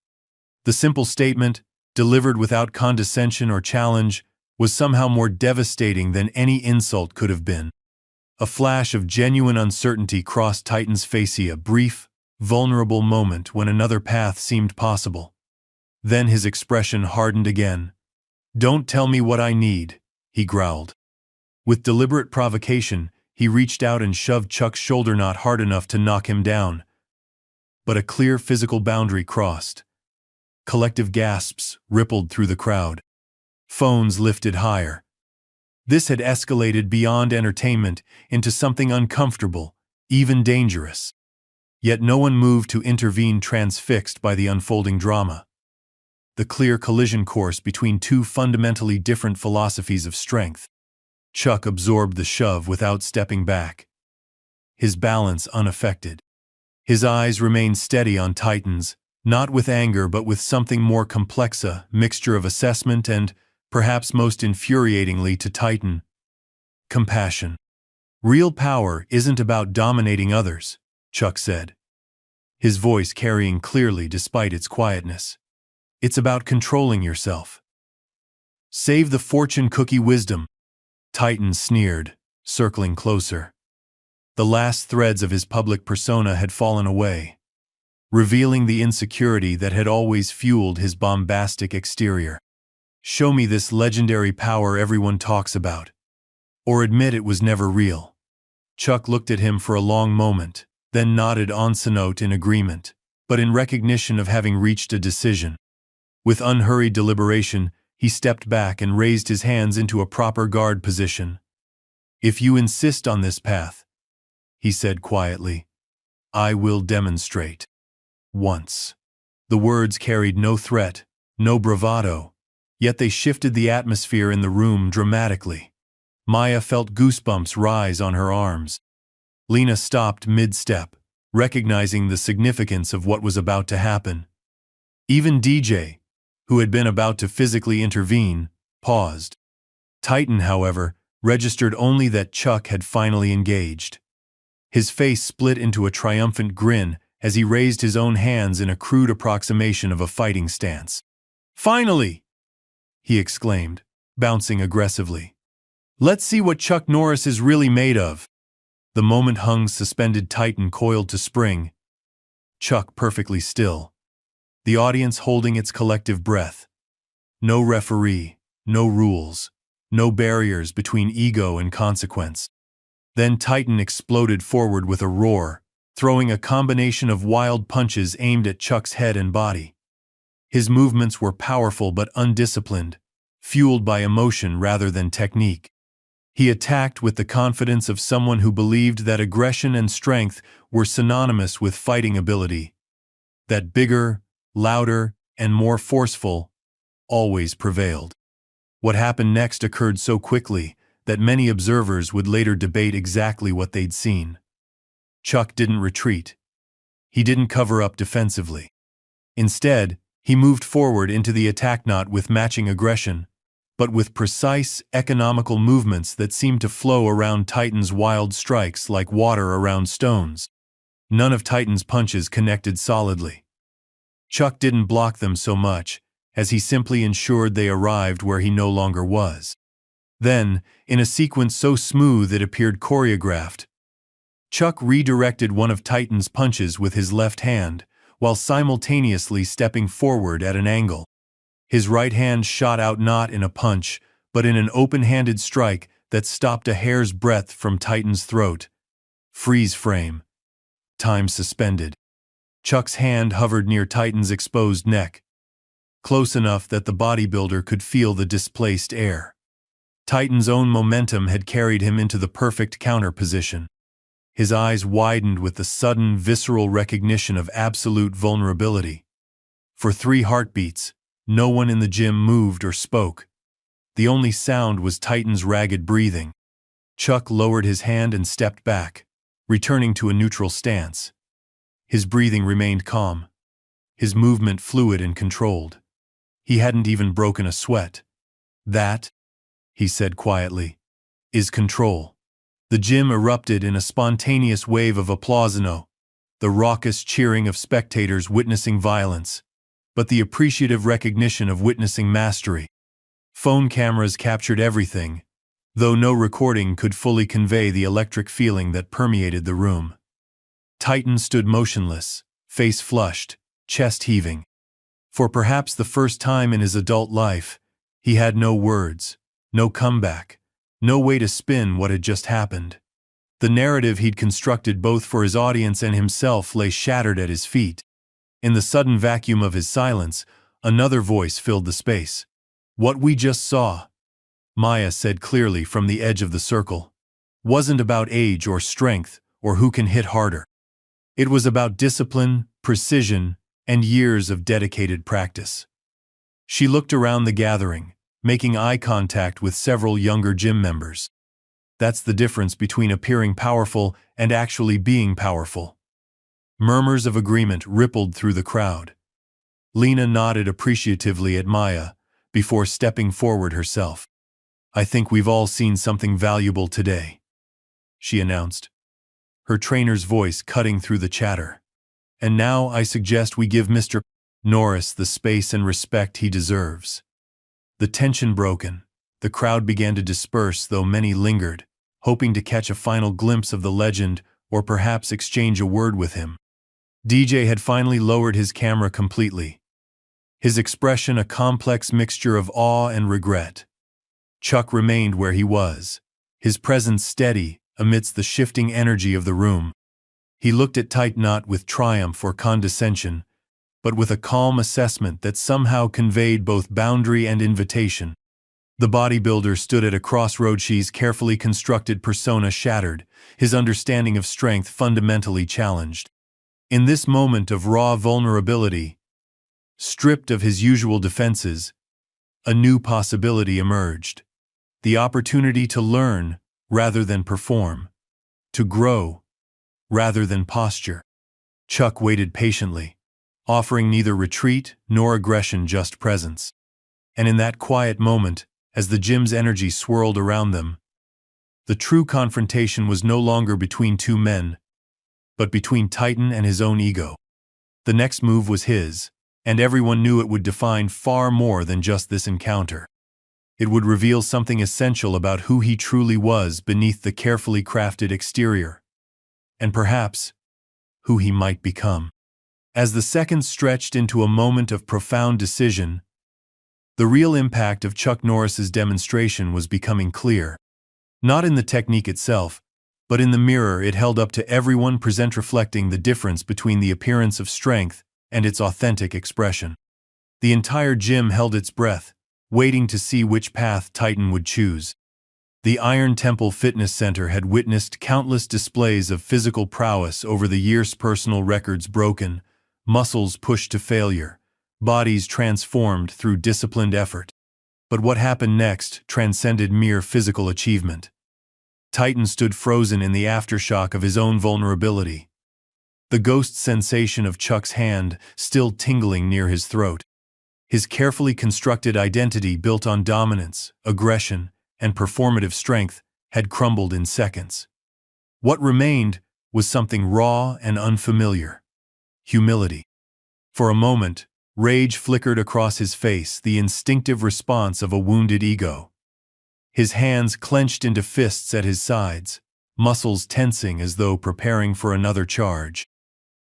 The simple statement, delivered without condescension or challenge, was somehow more devastating than any insult could have been. A flash of genuine uncertainty crossed Titan's face, a brief, vulnerable moment when another path seemed possible. Then his expression hardened again. "Don't tell me what I need," he growled. With deliberate provocation, he reached out and shoved Chuck's shoulder not hard enough to knock him down. But a clear physical boundary crossed. Collective gasps rippled through the crowd. Phones lifted higher. This had escalated beyond entertainment into something uncomfortable, even dangerous. Yet no one moved to intervene, transfixed by the unfolding drama. The clear collision course between two fundamentally different philosophies of strength. Chuck absorbed the shove without stepping back, his balance unaffected. His eyes remained steady on Titan's, not with anger but with something more complex, a mixture of assessment and, perhaps most infuriatingly to Titan, compassion. "Real power isn't about dominating others," Chuck said, his voice carrying clearly despite its quietness. "It's about controlling yourself. Save the fortune cookie wisdom." Titan sneered, circling closer. The last threads of his public persona had fallen away, revealing the insecurity that had always fueled his bombastic exterior. "Show me this legendary power everyone talks about, or admit it was never real." Chuck looked at him for a long moment, then nodded onsenote in agreement, but in recognition of having reached a decision. With unhurried deliberation, he stepped back and raised his hands into a proper guard position. "If you insist on this path," he said quietly, "I will demonstrate." Once. The words carried no threat, no bravado, yet they shifted the atmosphere in the room dramatically. Maya felt goosebumps rise on her arms. Lena stopped mid-step, recognizing the significance of what was about to happen. Even DJ, who had been about to physically intervene, paused. Titan, however, registered only that Chuck had finally engaged. His face split into a triumphant grin as he raised his own hands in a crude approximation of a fighting stance. "Finally!" he exclaimed, bouncing aggressively. "Let's see what Chuck Norris is really made of." The moment hung suspended. Titan coiled to spring, Chuck perfectly still. The audience holding its collective breath. No referee, no rules, no barriers between ego and consequence. Then Titan exploded forward with a roar, throwing a combination of wild punches aimed at Chuck's head and body. His movements were powerful but undisciplined, fueled by emotion rather than technique. He attacked with the confidence of someone who believed that aggression and strength were synonymous with fighting ability. That bigger, louder, and more forceful always prevailed. What happened next occurred so quickly that many observers would later debate exactly what they'd seen. Chuck didn't retreat. He didn't cover up defensively. Instead, he moved forward into the attack, not with matching aggression, but with precise, economical movements that seemed to flow around Titan's wild strikes like water around stones. None of Titan's punches connected solidly. Chuck didn't block them so much, as he simply ensured they arrived where he no longer was. Then, in a sequence so smooth it appeared choreographed, Chuck redirected one of Titan's punches with his left hand, while simultaneously stepping forward at an angle. His right hand shot out not in a punch, but in an open-handed strike that stopped a hair's breadth from Titan's throat. Freeze frame. Time suspended. Chuck's hand hovered near Titan's exposed neck, close enough that the bodybuilder could feel the displaced air. Titan's own momentum had carried him into the perfect counter position. His eyes widened with the sudden, visceral recognition of absolute vulnerability. For 3 heartbeats, no one in the gym moved or spoke. The only sound was Titan's ragged breathing. Chuck lowered his hand and stepped back, returning to a neutral stance. His breathing remained calm, his movement fluid and controlled. He hadn't even broken a sweat. "That," he said quietly, "is control." The gym erupted in a spontaneous wave of applause, the raucous cheering of spectators witnessing violence, but the appreciative recognition of witnessing mastery. Phone cameras captured everything, though no recording could fully convey the electric feeling that permeated the room. Titan stood motionless, face flushed, chest heaving. For perhaps the first time in his adult life, he had no words, no comeback, no way to spin what had just happened. The narrative he'd constructed both for his audience and himself lay shattered at his feet. In the sudden vacuum of his silence, another voice filled the space. "What we just saw," Maya said clearly from the edge of the circle, "wasn't about age or strength or who can hit harder. It was about discipline, precision, and years of dedicated practice." She looked around the gathering, making eye contact with several younger gym members. That's the difference between appearing powerful and actually being powerful. Murmurs of agreement rippled through the crowd. Lena nodded appreciatively at Maya, before stepping forward herself. "I think we've all seen something valuable today," she announced, her trainer's voice cutting through the chatter. "And now I suggest we give Mr. Norris the space and respect he deserves." The tension broken, the crowd began to disperse, though many lingered, hoping to catch a final glimpse of the legend or perhaps exchange a word with him. DJ had finally lowered his camera completely, his expression a complex mixture of awe and regret. Chuck remained where he was, his presence steady amidst the shifting energy of the room. He looked at Titan not with triumph or condescension, but with a calm assessment that somehow conveyed both boundary and invitation. The bodybuilder stood at a crossroads, his carefully constructed persona shattered, his understanding of strength fundamentally challenged. In this moment of raw vulnerability, stripped of his usual defenses, a new possibility emerged. The opportunity to learn rather than perform, to grow rather than posture. Chuck waited patiently, offering neither retreat nor aggression, just presence. And in that quiet moment, as the gym's energy swirled around them, the true confrontation was no longer between two men, but between Titan and his own ego. The next move was his, and everyone knew it would define far more than just this encounter. It would reveal something essential about who he truly was beneath the carefully crafted exterior, and perhaps who he might become. As the seconds stretched into a moment of profound decision, the real impact of Chuck Norris's demonstration was becoming clear. Not in the technique itself, but in the mirror it held up to everyone present, reflecting the difference between the appearance of strength and its authentic expression. The entire gym held its breath, waiting to see which path Titan would choose. The Iron Temple Fitness Center had witnessed countless displays of physical prowess over the years, personal records broken, muscles pushed to failure, bodies transformed through disciplined effort. But what happened next transcended mere physical achievement. Titan stood frozen in the aftershock of his own vulnerability, the ghost sensation of Chuck's hand still tingling near his throat. His carefully constructed identity built on dominance, aggression, and performative strength had crumbled in seconds. What remained was something raw and unfamiliar: humility. For a moment, rage flickered across his face, the instinctive response of a wounded ego. His hands clenched into fists at his sides, muscles tensing as though preparing for another charge.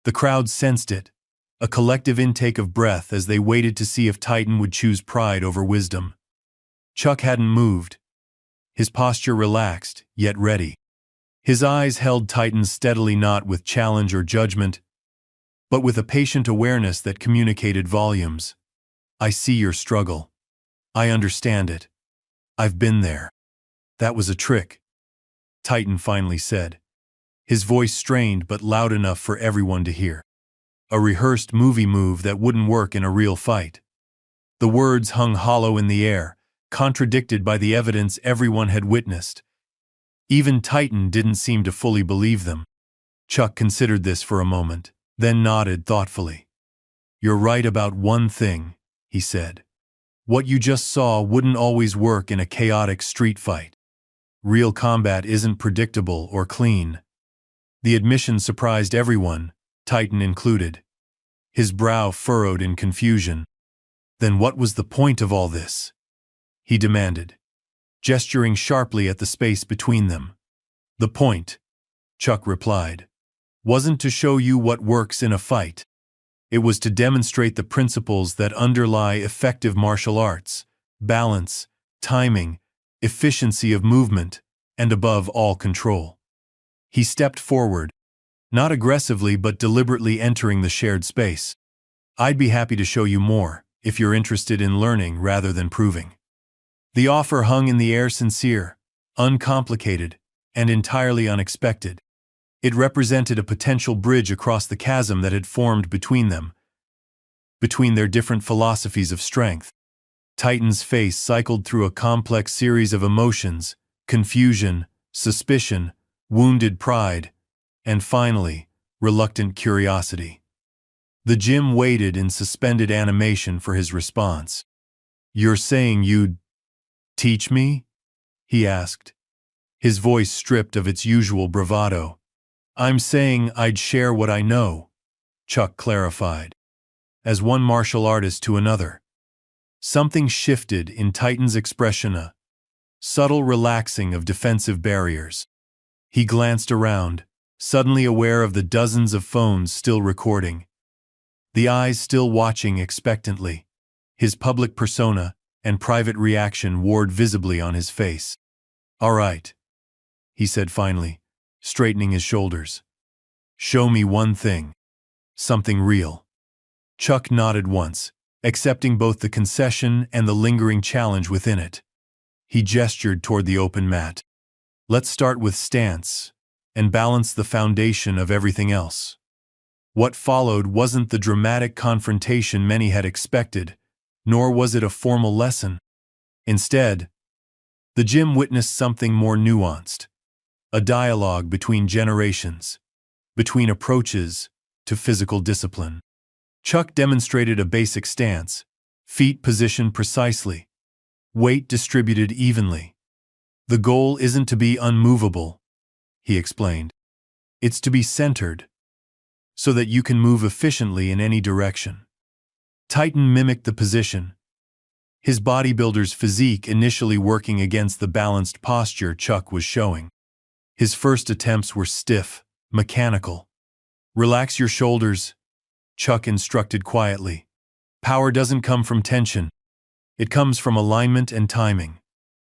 The crowd sensed it, a collective intake of breath as they waited to see if Titan would choose pride over wisdom. Chuck hadn't moved, his posture relaxed, yet ready. His eyes held Titan's steadily, not with challenge or judgment, but with a patient awareness that communicated volumes. "I see your struggle. I understand it. I've been there." "That was a trick," Titan finally said, his voice strained but loud enough for everyone to hear. "A rehearsed movie move that wouldn't work in a real fight." The words hung hollow in the air, contradicted by the evidence everyone had witnessed. Even Titan didn't seem to fully believe them. Chuck considered this for a moment, then nodded thoughtfully. "You're right about one thing," he said. "What you just saw wouldn't always work in a chaotic street fight. Real combat isn't predictable or clean." The admission surprised everyone, Titan included. His brow furrowed in confusion. "Then what was the point of all this?" he demanded, gesturing sharply at the space between them. "The point," Chuck replied, "wasn't to show you what works in a fight. It was to demonstrate the principles that underlie effective martial arts: balance, timing, efficiency of movement, and above all, control." He stepped forward, not aggressively but deliberately entering the shared space. "I'd be happy to show you more, if you're interested in learning rather than proving." The offer hung in the air, sincere, uncomplicated, and entirely unexpected. It represented a potential bridge across the chasm that had formed between them, between their different philosophies of strength. Titan's face cycled through a complex series of emotions: confusion, suspicion, wounded pride, and finally, reluctant curiosity. The gym waited in suspended animation for his response. "You're saying you'd teach me?" he asked, his voice stripped of its usual bravado. "I'm saying I'd share what I know," Chuck clarified. As one martial artist to another. Something shifted in Titan's expression, a subtle relaxing of defensive barriers. He glanced around, suddenly aware of the dozens of phones still recording, the eyes still watching expectantly, his public persona and private reaction warred visibly on his face. "All right," he said finally, straightening his shoulders. Show me one thing. Something real. Chuck nodded once, accepting both the concession and the lingering challenge within it. He gestured toward the open mat. Let's start with stance, and balance the foundation of everything else. What followed wasn't the dramatic confrontation many had expected, nor was it a formal lesson. Instead, the gym witnessed something more nuanced, a dialogue between generations, between approaches to physical discipline. Chuck demonstrated a basic stance, feet positioned precisely, weight distributed evenly. The goal isn't to be unmovable, he explained. It's to be centered, so that you can move efficiently in any direction. Titan mimicked the position, his bodybuilder's physique initially working against the balanced posture Chuck was showing. His first attempts were stiff, mechanical. Relax your shoulders, Chuck instructed quietly. Power doesn't come from tension. It comes from alignment and timing.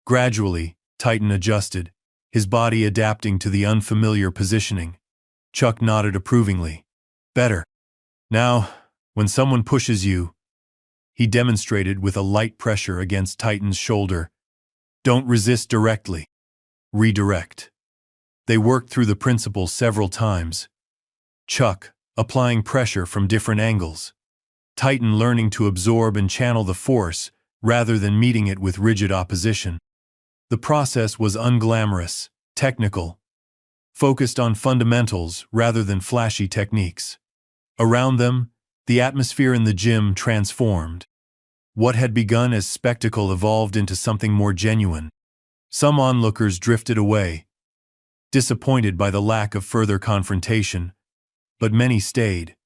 Gradually, Titan adjusted, his body adapting to the unfamiliar positioning. Chuck nodded approvingly. Better. Now, when someone pushes you, he demonstrated with a light pressure against Titan's shoulder. Don't resist directly. Redirect. They worked through the principle several times. Chuck, applying pressure from different angles. Titan learning to absorb and channel the force rather than meeting it with rigid opposition. The process was unglamorous, technical, focused on fundamentals rather than flashy techniques. Around them, the atmosphere in the gym transformed. What had begun as spectacle evolved into something more genuine. Some onlookers drifted away, disappointed by the lack of further confrontation, but many stayed,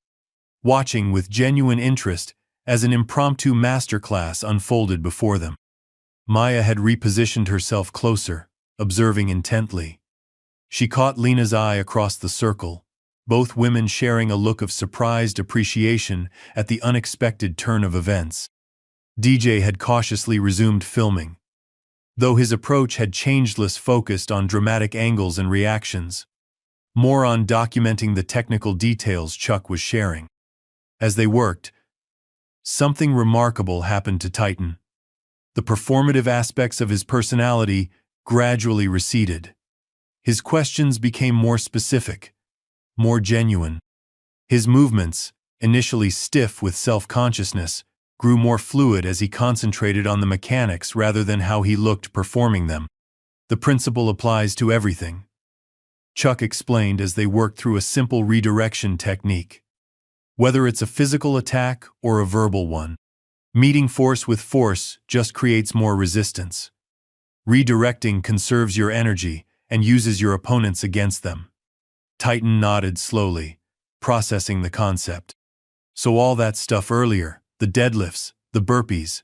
watching with genuine interest as an impromptu masterclass unfolded before them. Maya had repositioned herself closer, observing intently. She caught Lena's eye across the circle, both women sharing a look of surprised appreciation at the unexpected turn of events. DJ had cautiously resumed filming, though his approach had changed, less focused on dramatic angles and reactions, more on documenting the technical details Chuck was sharing. As they worked, something remarkable happened to Titan. The performative aspects of his personality gradually receded. His questions became more specific, more genuine. His movements, initially stiff with self-consciousness, grew more fluid as he concentrated on the mechanics rather than how he looked performing them. The principle applies to everything, Chuck explained as they worked through a simple redirection technique. Whether it's a physical attack or a verbal one, meeting force with force just creates more resistance. Redirecting conserves your energy and uses your opponents against them. Titan nodded slowly, processing the concept. So all that stuff earlier, the deadlifts, the burpees.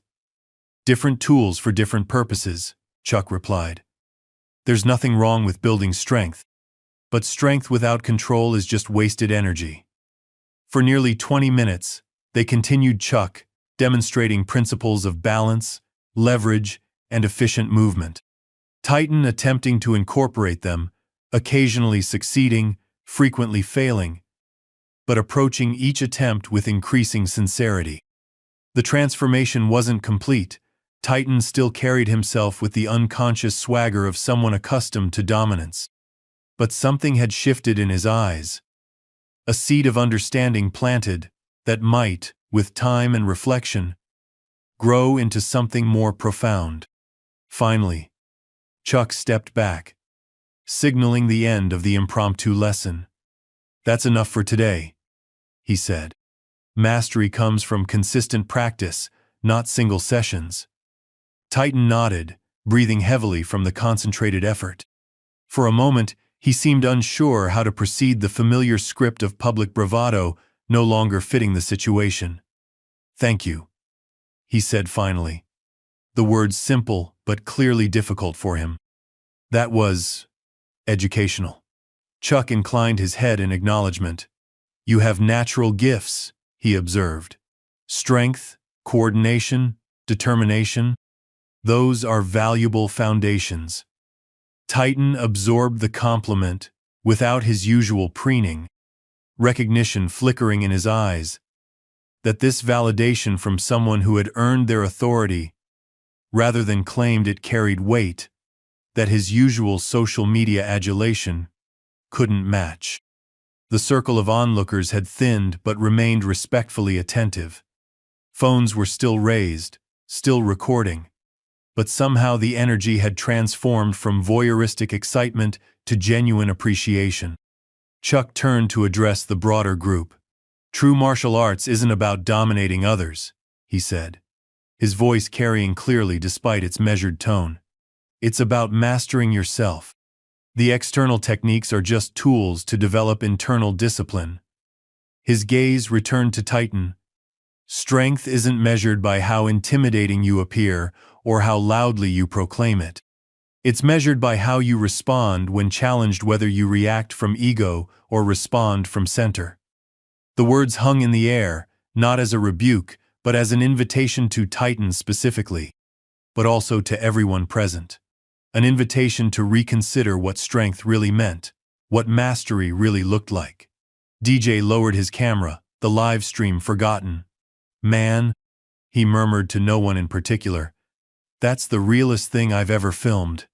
Different tools for different purposes, Chuck replied. There's nothing wrong with building strength, but strength without control is just wasted energy. For nearly 20 minutes, they continued Chuck, demonstrating principles of balance, leverage, and efficient movement. Titan attempting to incorporate them, occasionally succeeding, frequently failing, but approaching each attempt with increasing sincerity. The transformation wasn't complete. Titan still carried himself with the unconscious swagger of someone accustomed to dominance. But something had shifted in his eyes. A seed of understanding planted that might, with time and reflection, grow into something more profound. Finally, Chuck stepped back, signaling the end of the impromptu lesson. That's enough for today, he said. Mastery comes from consistent practice, not single sessions. Titan nodded, breathing heavily from the concentrated effort. For a moment, he seemed unsure how to proceed, the familiar script of public bravado no longer fitting the situation. Thank you, he said finally. The words simple but clearly difficult for him. That was educational. Chuck inclined his head in acknowledgement. You have natural gifts, he observed. Strength, coordination, determination. Those are valuable foundations. Titan absorbed the compliment without his usual preening. recognition flickering in his eyes, that this validation from someone who had earned their authority rather than claimed it carried weight that his usual social media adulation couldn't match. The circle of onlookers had thinned but remained respectfully attentive. Phones were still raised, still recording, but somehow the energy had transformed from voyeuristic excitement to genuine appreciation. Chuck turned to address the broader group. "True martial arts isn't about dominating others," he said, his voice carrying clearly despite its measured tone. "It's about mastering yourself. The external techniques are just tools to develop internal discipline." His gaze returned to Titan. "Strength isn't measured by how intimidating you appear or how loudly you proclaim it. It's measured by how you respond when challenged, whether you react from ego or respond from center." The words hung in the air, not as a rebuke, but as an invitation to Titan specifically, but also to everyone present. An invitation to reconsider what strength really meant, what mastery really looked like. DJ lowered his camera, the live stream forgotten. "Man," he murmured to no one in particular, "that's the realest thing I've ever filmed."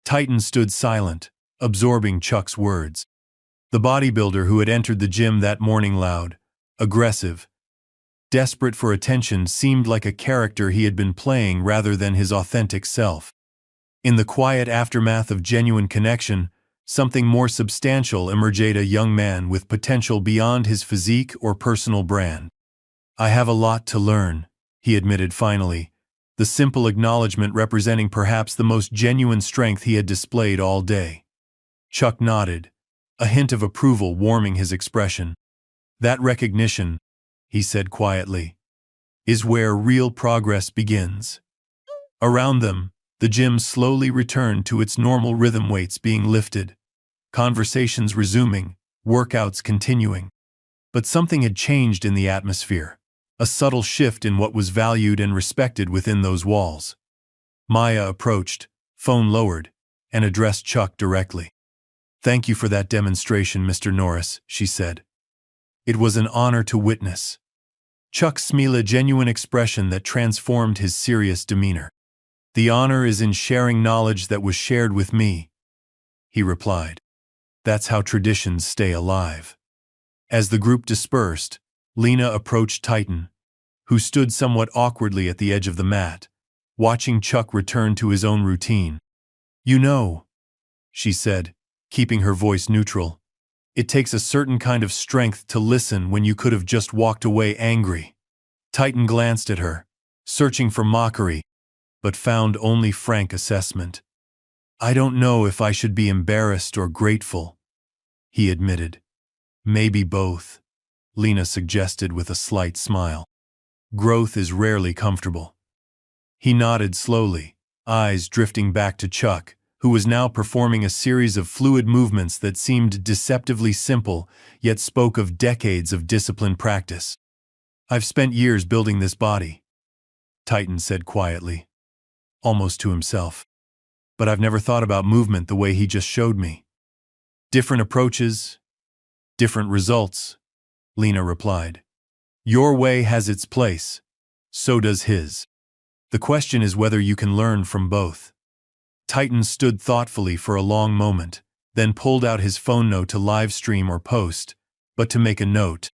Titan stood silent, absorbing Chuck's words. The bodybuilder who had entered the gym that morning, loud, aggressive, desperate for attention, seemed like a character he had been playing rather than his authentic self. In the quiet aftermath of genuine connection, something more substantial emerged: a young man with potential beyond his physique or personal brand. "I have a lot to learn," he admitted finally, the simple acknowledgement representing perhaps the most genuine strength he had displayed all day. Chuck nodded, a hint of approval warming his expression. "That recognition," he said quietly, "is where real progress begins." Around them, the gym slowly returned to its normal rhythm, weights being lifted, conversations resuming, workouts continuing. But something had changed in the atmosphere, a subtle shift in what was valued and respected within those walls. Maya approached, phone lowered, and addressed Chuck directly. "Thank you for that demonstration, Mr. Norris," she said. "It was an honor to witness." Chuck smiled, a genuine expression that transformed his serious demeanor. "The honor is in sharing knowledge that was shared with me," he replied. "That's how traditions stay alive." As the group dispersed, Lena approached Titan, who stood somewhat awkwardly at the edge of the mat, watching Chuck return to his own routine. "You know," she said, keeping her voice neutral, "it takes a certain kind of strength to listen when you could have just walked away angry." Titan glanced at her, searching for mockery, but found only frank assessment. "I don't know if I should be embarrassed or grateful," he admitted. "Maybe both," Lena suggested with a slight smile. "Growth is rarely comfortable." He nodded slowly, eyes drifting back to Chuck, who was now performing a series of fluid movements that seemed deceptively simple, yet spoke of decades of disciplined practice. "I've spent years building this body," Titan said quietly, almost to himself. "But I've never thought about movement the way he just showed me." "Different approaches, different results," Lena replied. "Your way has its place, so does his. The question is whether you can learn from both." Titan stood thoughtfully for a long moment, then pulled out his phone, no to live stream or post, but to make a note.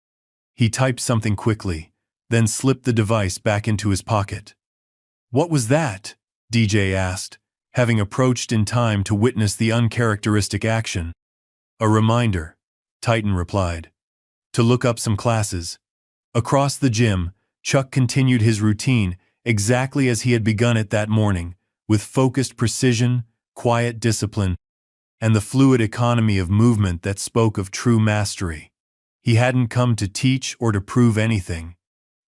He typed something quickly, then slipped the device back into his pocket. "What was that?" DJ asked, having approached in time to witness the uncharacteristic action. "A reminder," Titan replied, "to look up some classes." Across the gym, Chuck continued his routine exactly as he had begun it that morning, with focused precision, quiet discipline, and the fluid economy of movement that spoke of true mastery. He hadn't come to teach or to prove anything.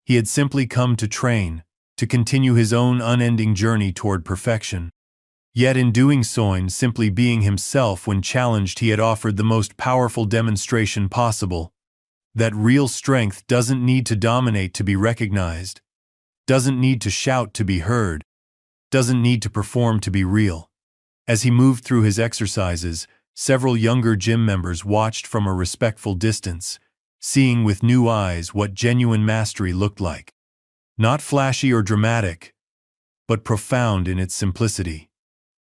He had simply come to train, to continue his own unending journey toward perfection. Yet in doing so, in simply being himself when challenged, he had offered the most powerful demonstration possible: that real strength doesn't need to dominate to be recognized, doesn't need to shout to be heard, doesn't need to perform to be real. As he moved through his exercises, several younger gym members watched from a respectful distance, seeing with new eyes what genuine mastery looked like. Not flashy or dramatic, but profound in its simplicity.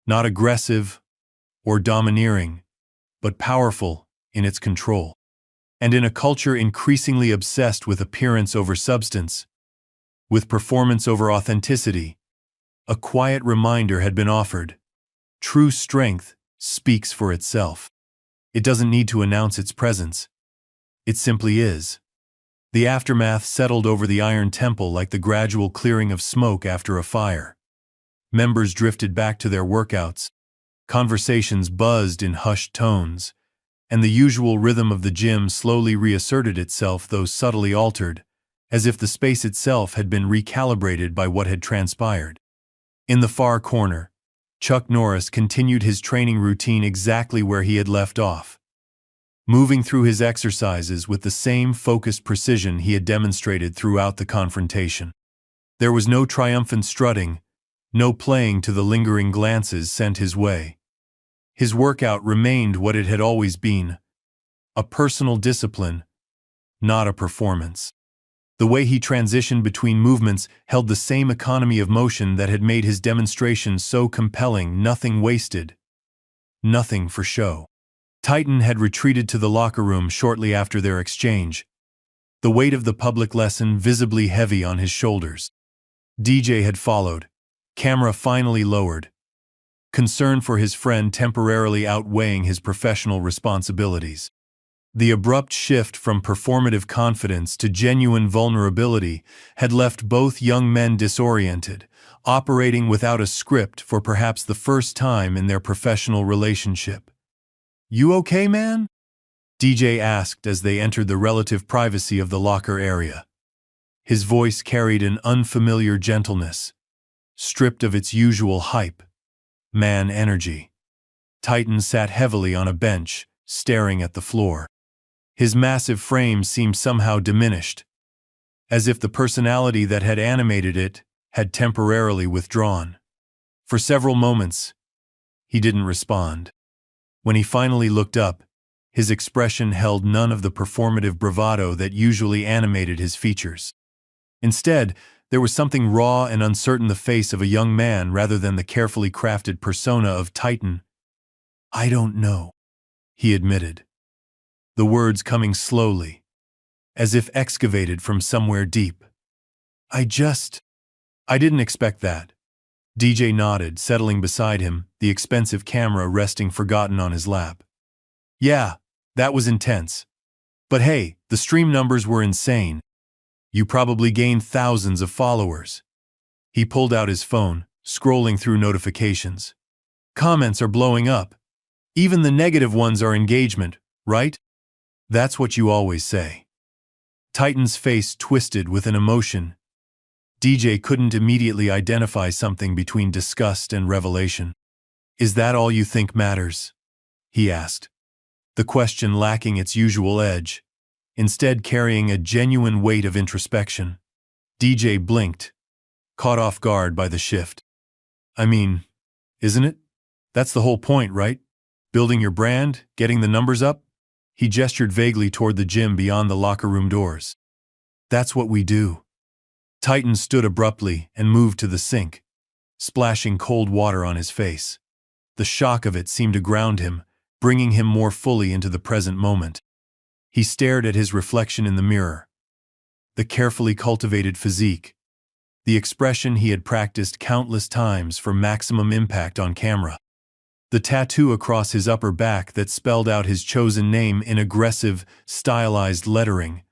Not aggressive or domineering, but powerful in its control. And in a culture increasingly obsessed with appearance over substance, with performance over authenticity, a quiet reminder had been offered. True strength speaks for itself. It doesn't need to announce its presence. It simply is. The aftermath settled over the Iron Temple like the gradual clearing of smoke after a fire. Members drifted back to their workouts. Conversations buzzed in hushed tones, and the usual rhythm of the gym slowly reasserted itself, though subtly altered, as if the space itself had been recalibrated by what had transpired. In the far corner, Chuck Norris continued his training routine exactly where he had left off, moving through his exercises with the same focused precision he had demonstrated throughout the confrontation. There was no triumphant strutting, no playing to the lingering glances sent his way. His workout remained what it had always been, a personal discipline, not a performance. The way he transitioned between movements held the same economy of motion that had made his demonstration so compelling, nothing wasted, nothing for show. Titan had retreated to the locker room shortly after their exchange, the weight of the public lesson visibly heavy on his shoulders. DJ had followed, camera finally lowered, concern for his friend temporarily outweighing his professional responsibilities. The abrupt shift from performative confidence to genuine vulnerability had left both young men disoriented, operating without a script for perhaps the first time in their professional relationship. "You okay, man?" DJ asked as they entered the relative privacy of the locker area. His voice carried an unfamiliar gentleness, stripped of its usual hype, man energy. Titan sat heavily on a bench, staring at the floor. His massive frame seemed somehow diminished, as if the personality that had animated it had temporarily withdrawn. For several moments, he didn't respond. When he finally looked up, his expression held none of the performative bravado that usually animated his features. Instead, there was something raw and uncertain, the face of a young man rather than the carefully crafted persona of Titan. "I don't know," he admitted, the words coming slowly, as if excavated from somewhere deep. I didn't expect that." DJ nodded, settling beside him, the expensive camera resting forgotten on his lap. "Yeah, that was intense. But hey, the stream numbers were insane. You probably gained thousands of followers." He pulled out his phone, scrolling through notifications. "Comments are blowing up. Even the negative ones are engagement, right? That's what you always say." Titan's face twisted with an emotion. DJ couldn't immediately identify something between disgust and revelation. "Is that all you think matters?" he asked, the question lacking its usual edge, instead carrying a genuine weight of introspection. DJ blinked, caught off guard by the shift. "I mean, isn't it? That's the whole point, right? Building your brand, getting the numbers up?" He gestured vaguely toward the gym beyond the locker room doors. "That's what we do." Titan stood abruptly and moved to the sink, splashing cold water on his face. The shock of it seemed to ground him, bringing him more fully into the present moment. He stared at his reflection in the mirror. The carefully cultivated physique, the expression he had practiced countless times for maximum impact on camera. The tattoo across his upper back that spelled out his chosen name in aggressive, stylized lettering.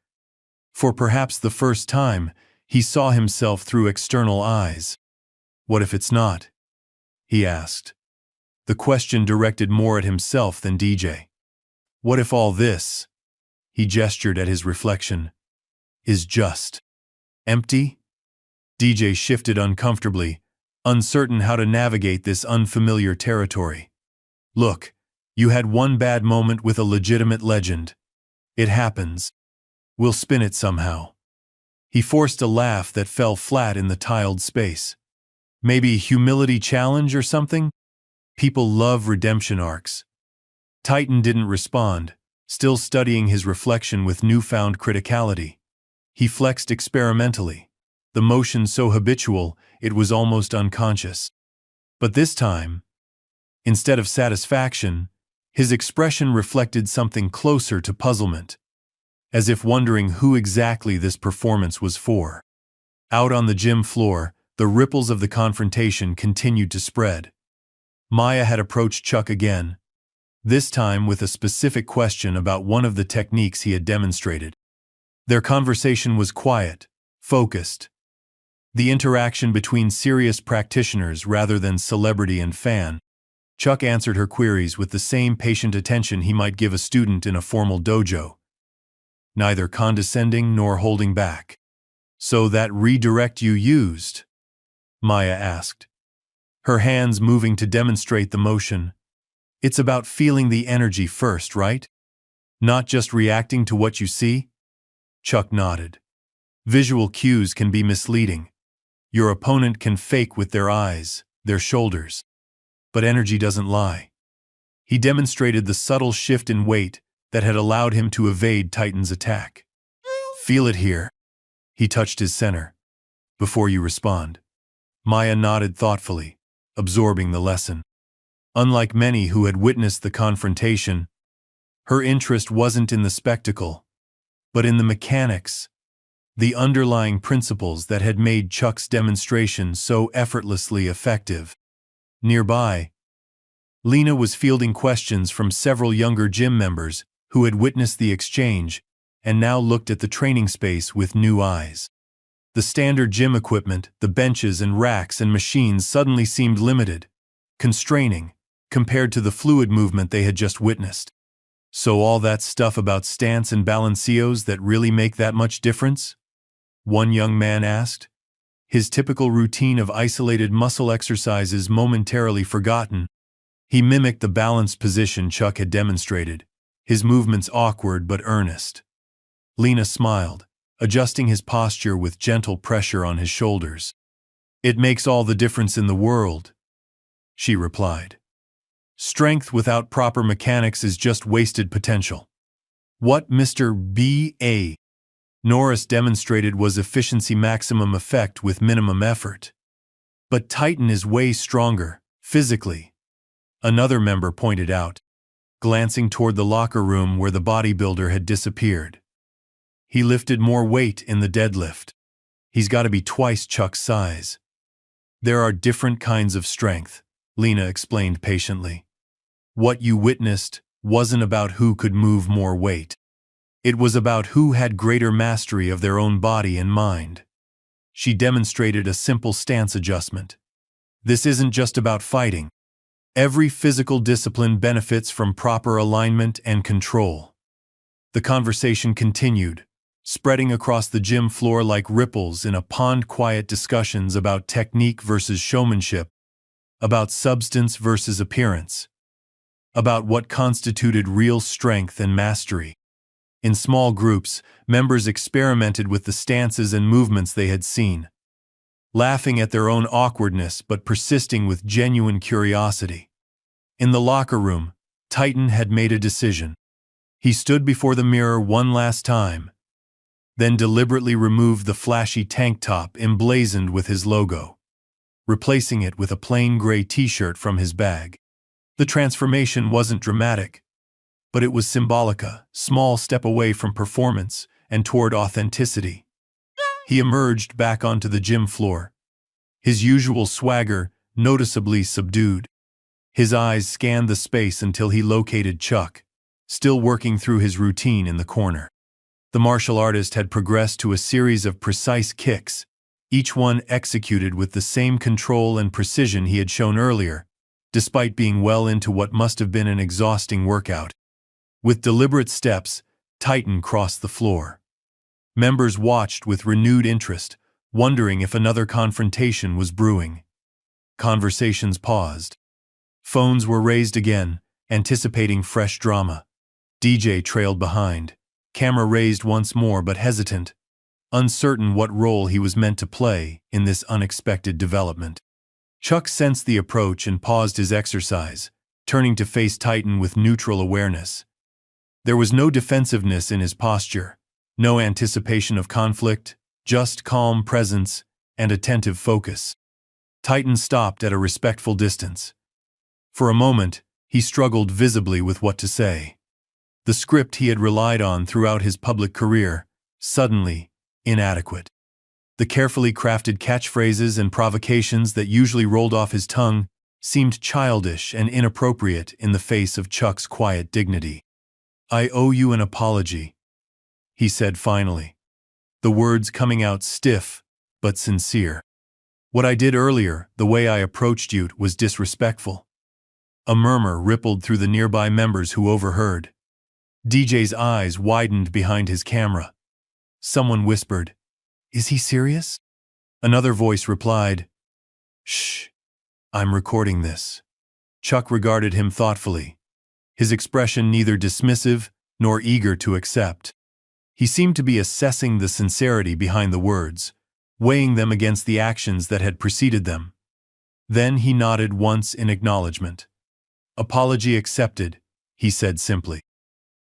For perhaps the first time, he saw himself through external eyes. "What if it's not?" he asked, the question directed more at himself than DJ. "What if all this," he gestured at his reflection, "is just empty?" DJ shifted uncomfortably, uncertain how to navigate this unfamiliar territory. "Look, you had one bad moment with a legitimate legend. It happens. We'll spin it somehow." He forced a laugh that fell flat in the tiled space. "Maybe humility challenge or something? People love redemption arcs." Titan didn't respond, still studying his reflection with newfound criticality. He flexed experimentally, the motion so habitual it was almost unconscious. But this time, instead of satisfaction, his expression reflected something closer to puzzlement, as if wondering who exactly this performance was for. Out on the gym floor, the ripples of the confrontation continued to spread. Maya had approached Chuck again, this time with a specific question about one of the techniques he had demonstrated. Their conversation was quiet, focused. The interaction between serious practitioners rather than celebrity and fan. Chuck answered her queries with the same patient attention he might give a student in a formal dojo, neither condescending nor holding back. "So that redirect you used?" Maya asked, her hands moving to demonstrate the motion. "It's about feeling the energy first, right? Not just reacting to what you see?" Chuck nodded. "Visual cues can be misleading. Your opponent can fake with their eyes, their shoulders. But energy doesn't lie." He demonstrated the subtle shift in weight that had allowed him to evade Titan's attack. "Feel it here." He touched his center. "Before you respond." Maya nodded thoughtfully, absorbing the lesson. Unlike many who had witnessed the confrontation, her interest wasn't in the spectacle, but in the mechanics, the underlying principles that had made Chuck's demonstration so effortlessly effective. Nearby, Lena was fielding questions from several younger gym members who had witnessed the exchange and now looked at the training space with new eyes. The standard gym equipment, the benches and racks and machines suddenly seemed limited, constraining, compared to the fluid movement they had just witnessed. "So all that stuff about stance and balancios that really make that much difference?" one young man asked, his typical routine of isolated muscle exercises momentarily forgotten. He mimicked the balanced position Chuck had demonstrated, his movements awkward but earnest. Lena smiled, adjusting his posture with gentle pressure on his shoulders. "It makes all the difference in the world," she replied. "Strength without proper mechanics is just wasted potential." What Mr. B.A. Norris demonstrated was efficiency maximum effect with minimum effort. "But Titan is way stronger, physically," another member pointed out, glancing toward the locker room where the bodybuilder had disappeared. "He lifted more weight in the deadlift. He's got to be twice Chuck's size." "There are different kinds of strength," Lena explained patiently. "What you witnessed wasn't about who could move more weight. It was about who had greater mastery of their own body and mind." She demonstrated a simple stance adjustment. "This isn't just about fighting. Every physical discipline benefits from proper alignment and control." The conversation continued, spreading across the gym floor like ripples in a pond. Quiet discussions about technique versus showmanship, about substance versus appearance, about what constituted real strength and mastery. In small groups, members experimented with the stances and movements they had seen, laughing at their own awkwardness but persisting with genuine curiosity. In the locker room, Titan had made a decision. He stood before the mirror one last time, then deliberately removed the flashy tank top emblazoned with his logo, replacing it with a plain gray t-shirt from his bag. The transformation wasn't dramatic, but it was symbolic, a small step away from performance and toward authenticity. He emerged back onto the gym floor, his usual swagger noticeably subdued. His eyes scanned the space until he located Chuck, still working through his routine in the corner. The martial artist had progressed to a series of precise kicks, each one executed with the same control and precision he had shown earlier, despite being well into what must have been an exhausting workout. With deliberate steps, Titan crossed the floor. Members watched with renewed interest, wondering if another confrontation was brewing. Conversations paused. Phones were raised again, anticipating fresh drama. DJ trailed behind, camera raised once more but hesitant, uncertain what role he was meant to play in this unexpected development. Chuck sensed the approach and paused his exercise, turning to face Titan with neutral awareness. There was no defensiveness in his posture, no anticipation of conflict, just calm presence and attentive focus. Titan stopped at a respectful distance. For a moment, he struggled visibly with what to say. The script he had relied on throughout his public career, suddenly inadequate. The carefully crafted catchphrases and provocations that usually rolled off his tongue seemed childish and inappropriate in the face of Chuck's quiet dignity. "I owe you an apology," he said finally, the words coming out stiff but sincere. "What I did earlier, the way I approached you, was disrespectful." A murmur rippled through the nearby members who overheard. DJ's eyes widened behind his camera. Someone whispered, "Is he serious?" Another voice replied, "Shh, I'm recording this." Chuck regarded him thoughtfully, his expression neither dismissive nor eager to accept. He seemed to be assessing the sincerity behind the words, weighing them against the actions that had preceded them. Then he nodded once in acknowledgement. "Apology accepted," he said simply.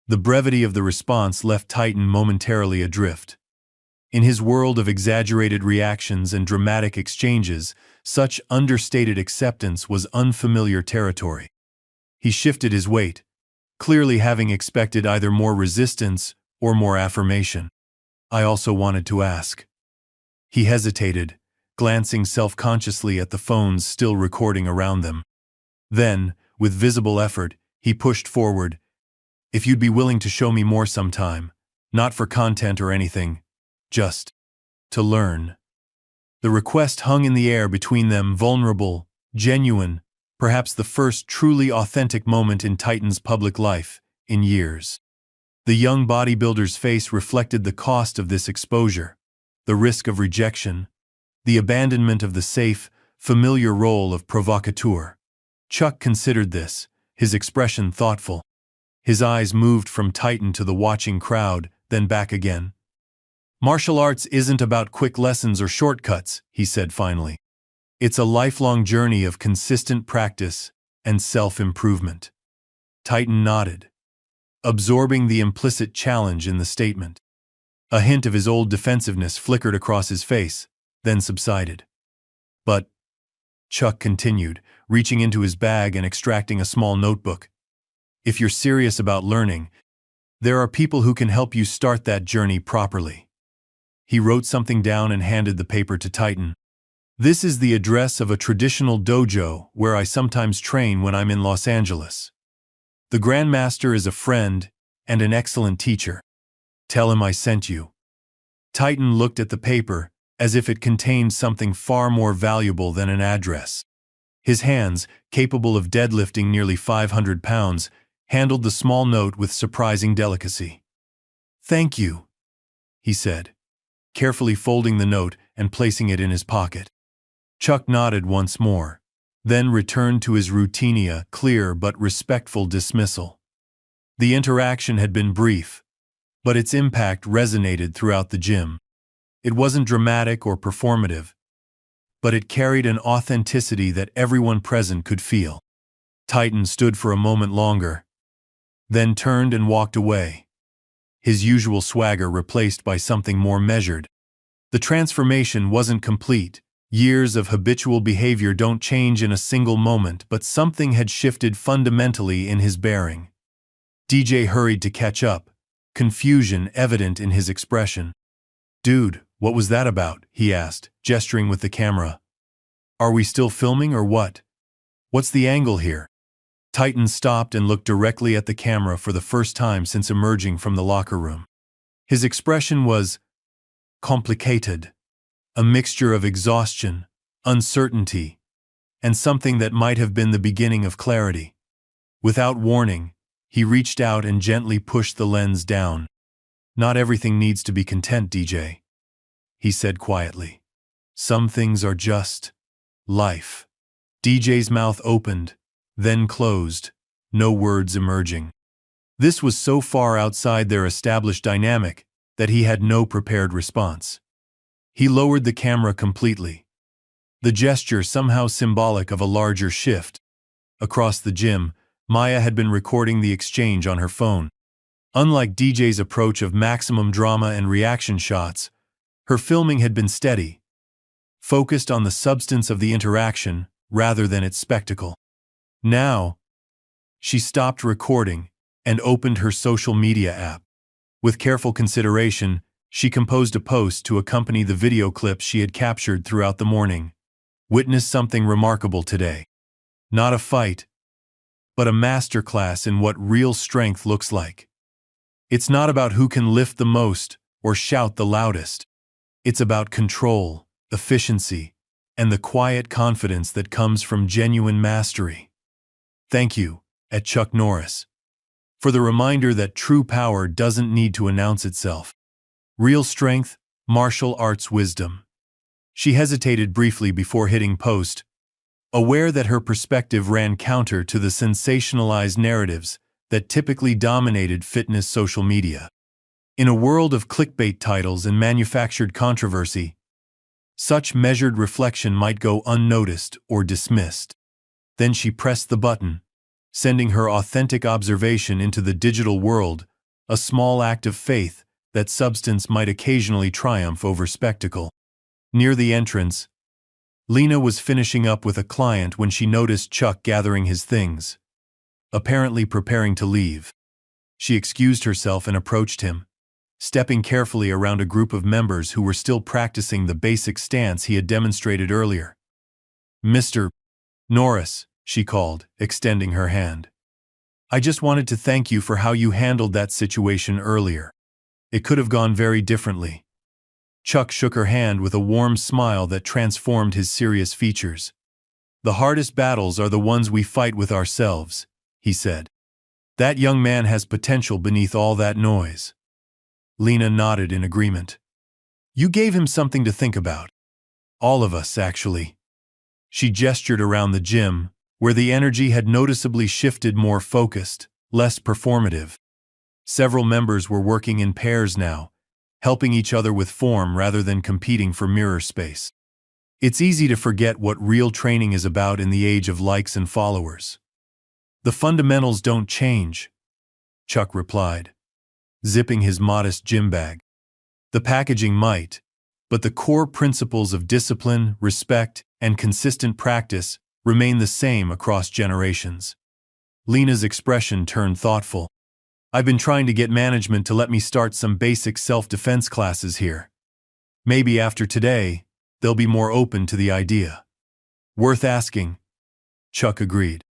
The brevity of the response left Titan momentarily adrift. In his world of exaggerated reactions and dramatic exchanges, such understated acceptance was unfamiliar territory. He shifted his weight, clearly having expected either more resistance or more affirmation. "I also wanted to ask." He hesitated, glancing self-consciously at the phones still recording around them. Then, with visible effort, he pushed forward. "If you'd be willing to show me more sometime, not for content or anything, just to learn." The request hung in the air between them, vulnerable, genuine, perhaps the first truly authentic moment in Titan's public life in years. The young bodybuilder's face reflected the cost of this exposure, the risk of rejection, the abandonment of the safe, familiar role of provocateur. Chuck considered this, his expression thoughtful. His eyes moved from Titan to the watching crowd, then back again. "Martial arts isn't about quick lessons or shortcuts," he said finally. "It's a lifelong journey of consistent practice and self-improvement." Titan nodded, absorbing the implicit challenge in the statement. A hint of his old defensiveness flickered across his face, then subsided. "But," Chuck continued, reaching into his bag and extracting a small notebook, "if you're serious about learning, there are people who can help you start that journey properly." He wrote something down and handed the paper to Titan. "This is the address of a traditional dojo where I sometimes train when I'm in Los Angeles. The Grandmaster is a friend and an excellent teacher. Tell him I sent you." Titan looked at the paper as if it contained something far more valuable than an address. His hands, capable of deadlifting nearly 500 pounds, handled the small note with surprising delicacy. "Thank you," he said, carefully folding the note and placing it in his pocket. Chuck nodded once more, then returned to his routine, clear but respectful dismissal. The interaction had been brief, but its impact resonated throughout the gym. It wasn't dramatic or performative, but it carried an authenticity that everyone present could feel. Titan stood for a moment longer, then turned and walked away, his usual swagger replaced by something more measured. The transformation wasn't complete. Years of habitual behavior don't change in a single moment, but something had shifted fundamentally in his bearing. DJ hurried to catch up, confusion evident in his expression. "Dude, what was that about?" he asked, gesturing with the camera. "Are we still filming or what? What's the angle here?" Titan stopped and looked directly at the camera for the first time since emerging from the locker room. His expression was complicated, a mixture of exhaustion, uncertainty, and something that might have been the beginning of clarity. Without warning, he reached out and gently pushed the lens down. "Not everything needs to be content, DJ," he said quietly. "Some things are just life." DJ's mouth opened, then closed, no words emerging. This was so far outside their established dynamic that he had no prepared response. He lowered the camera completely, the gesture somehow symbolic of a larger shift. Across the gym, Maya had been recording the exchange on her phone. Unlike DJ's approach of maximum drama and reaction shots, her filming had been steady, focused on the substance of the interaction rather than its spectacle. Now, she stopped recording and opened her social media app. With careful consideration, she composed a post to accompany the video clips she had captured throughout the morning. Witnessed something remarkable today. Not a fight, but a masterclass in what real strength looks like. It's not about who can lift the most or shout the loudest. It's about control, efficiency, and the quiet confidence that comes from genuine mastery. Thank you, at Chuck Norris, for the reminder that true power doesn't need to announce itself. Real strength, martial arts wisdom. She hesitated briefly before hitting post, aware that her perspective ran counter to the sensationalized narratives that typically dominated fitness social media. In a world of clickbait titles and manufactured controversy, such measured reflection might go unnoticed or dismissed. Then she pressed the button, sending her authentic observation into the digital world, a small act of faith that substance might occasionally triumph over spectacle. Near the entrance, Lena was finishing up with a client when she noticed Chuck gathering his things, apparently preparing to leave. She excused herself and approached him, stepping carefully around a group of members who were still practicing the basic stance he had demonstrated earlier. "Mr. Norris," she called, extending her hand. "I just wanted to thank you for how you handled that situation earlier. It could have gone very differently." Chuck shook her hand with a warm smile that transformed his serious features. "The hardest battles are the ones we fight with ourselves," he said. "That young man has potential beneath all that noise." Lena nodded in agreement. "You gave him something to think about. All of us, actually." She gestured around the gym, where the energy had noticeably shifted, more focused, less performative. Several members were working in pairs now, helping each other with form rather than competing for mirror space. It's easy to forget what real training is about in the age of likes and followers. "The fundamentals don't change," Chuck replied, zipping his modest gym bag. "The packaging might, but the core principles of discipline, respect, and consistent practice remain the same across generations." Lena's expression turned thoughtful. "I've been trying to get management to let me start some basic self-defense classes here. Maybe after today, they'll be more open to the idea." "Worth asking," Chuck agreed.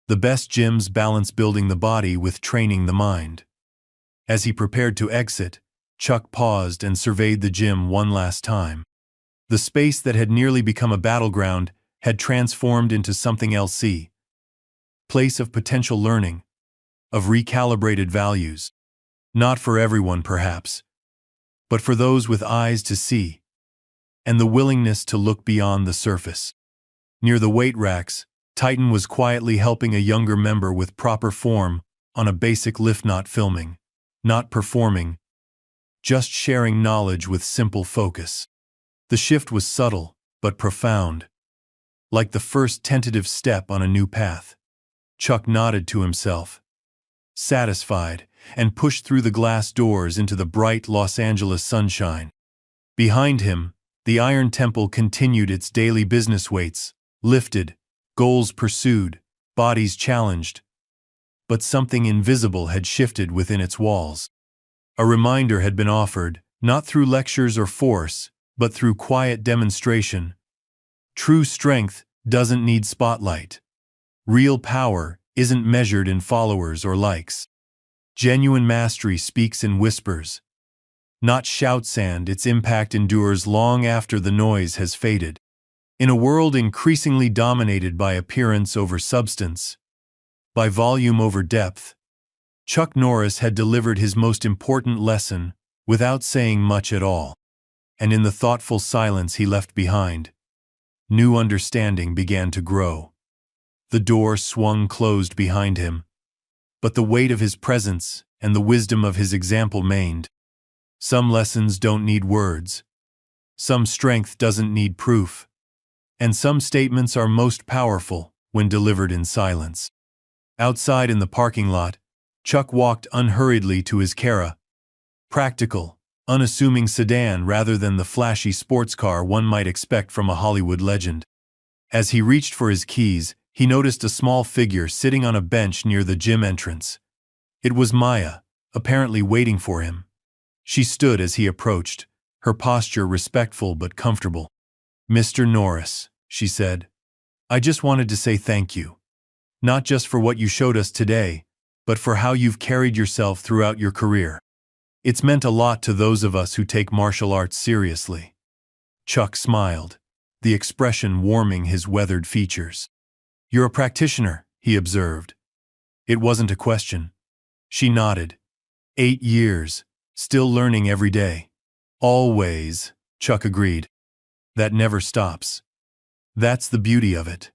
The best gyms balance building the body with training the mind. As he prepared to exit, Chuck paused and surveyed the gym one last time. The space that had nearly become a battleground had transformed into something else. Place of potential learning, of recalibrated values. Not for everyone, perhaps, but for those with eyes to see, and the willingness to look beyond the surface. Near the weight racks, Titan was quietly helping a younger member with proper form on a basic lift, not filming, not performing, just sharing knowledge with simple focus. The shift was subtle, but profound, like the first tentative step on a new path. Chuck nodded to himself, satisfied, and pushed through the glass doors into the bright Los Angeles sunshine. Behind him, the Iron Temple continued its daily business, weights lifted, goals pursued, bodies challenged. But something invisible had shifted within its walls. A reminder had been offered, not through lectures or force, but through quiet demonstration. True strength doesn't need spotlight. Real power isn't measured in followers or likes. Genuine mastery speaks in whispers, not shouts, and its impact endures long after the noise has faded. In a world increasingly dominated by appearance over substance, by volume over depth, Chuck Norris had delivered his most important lesson without saying much at all. And in the thoughtful silence he left behind, new understanding began to grow. The door swung closed behind him, but the weight of his presence and the wisdom of his example remained. Some lessons don't need words. Some strength doesn't need proof. And some statements are most powerful when delivered in silence. Outside in the parking lot, Chuck walked unhurriedly to his practical, unassuming sedan rather than the flashy sports car one might expect from a Hollywood legend. As he reached for his keys, he noticed a small figure sitting on a bench near the gym entrance. It was Maya, apparently waiting for him. She stood as he approached, her posture respectful but comfortable. "Mr. Norris," she said, "I just wanted to say thank you. Not just for what you showed us today, but for how you've carried yourself throughout your career. It's meant a lot to those of us who take martial arts seriously." Chuck smiled, the expression warming his weathered features. "You're a practitioner," he observed. It wasn't a question. She nodded. 8 years, still learning every day. "Always," Chuck agreed. "That never stops. That's the beauty of it."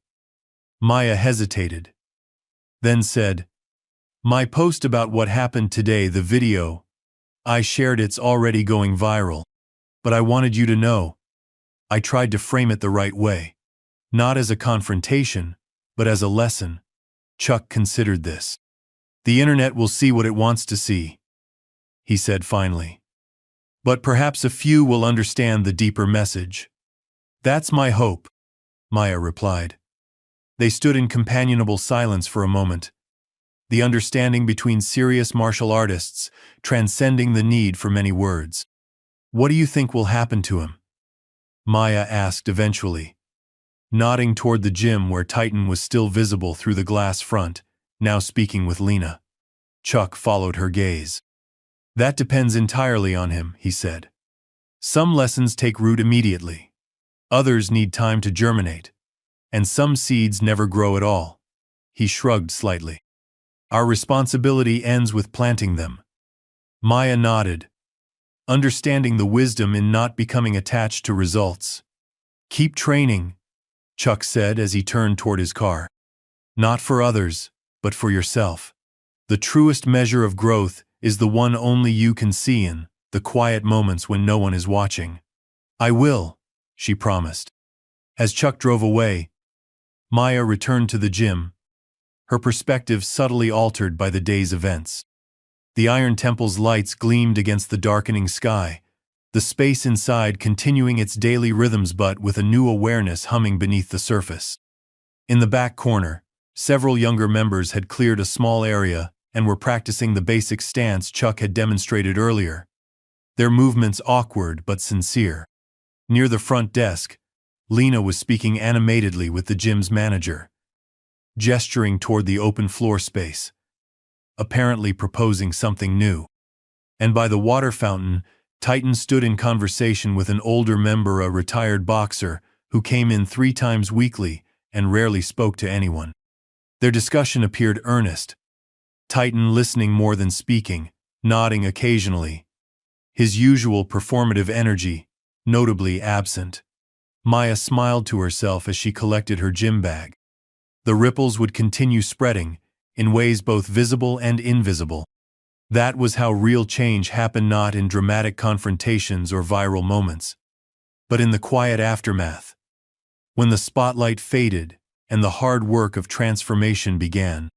Maya hesitated, then said, "My post about what happened today, the video I shared, it's already going viral. But I wanted you to know, I tried to frame it the right way. Not as a confrontation, but as a lesson." Chuck considered this. "The internet will see what it wants to see," he said finally. "But perhaps a few will understand the deeper message." "That's my hope," Maya replied. They stood in companionable silence for a moment, the understanding between serious martial artists transcending the need for many words. "What do you think will happen to him?" Maya asked eventually, nodding toward the gym where Titan was still visible through the glass front, now speaking with Lena. Chuck followed her gaze. "That depends entirely on him," he said. "Some lessons take root immediately. Others need time to germinate. And some seeds never grow at all." He shrugged slightly. "Our responsibility ends with planting them." Maya nodded, understanding the wisdom in not becoming attached to results. "Keep training," Chuck said as he turned toward his car. "Not for others, but for yourself. The truest measure of growth is the one only you can see in the quiet moments when no one is watching." "I will," she promised. As Chuck drove away, Maya returned to the gym, her perspective subtly altered by the day's events. The Iron Temple's lights gleamed against the darkening sky, the space inside continuing its daily rhythms but with a new awareness humming beneath the surface. In the back corner, several younger members had cleared a small area and were practicing the basic stance Chuck had demonstrated earlier, their movements awkward but sincere. Near the front desk, Lena was speaking animatedly with the gym's manager, gesturing toward the open floor space, apparently proposing something new. And by the water fountain, Titan stood in conversation with an older member, a retired boxer, who came in 3 times weekly and rarely spoke to anyone. Their discussion appeared earnest, Titan listening more than speaking, nodding occasionally, his usual performative energy notably absent. Maya smiled to herself as she collected her gym bag. The ripples would continue spreading, in ways both visible and invisible. That was how real change happened, not in dramatic confrontations or viral moments, but in the quiet aftermath, when the spotlight faded and the hard work of transformation began.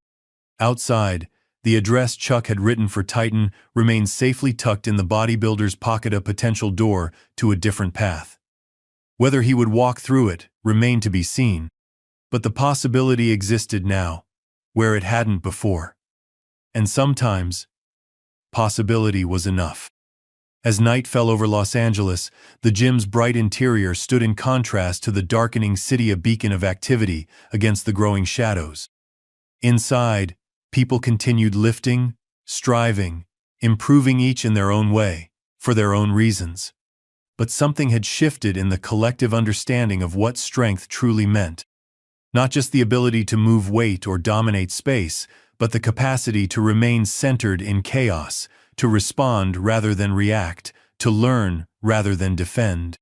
Outside, the address Chuck had written for Titan remained safely tucked in the bodybuilder's pocket, a potential door to a different path. Whether he would walk through it remained to be seen, but the possibility existed now, where it hadn't before. And sometimes, possibility was enough. As night fell over Los Angeles, the gym's bright interior stood in contrast to the darkening city, a beacon of activity against the growing shadows. Inside, people continued lifting, striving, improving, each in their own way, for their own reasons. But something had shifted in the collective understanding of what strength truly meant. Not just the ability to move weight or dominate space, but the capacity to remain centered in chaos, to respond rather than react, to learn rather than defend.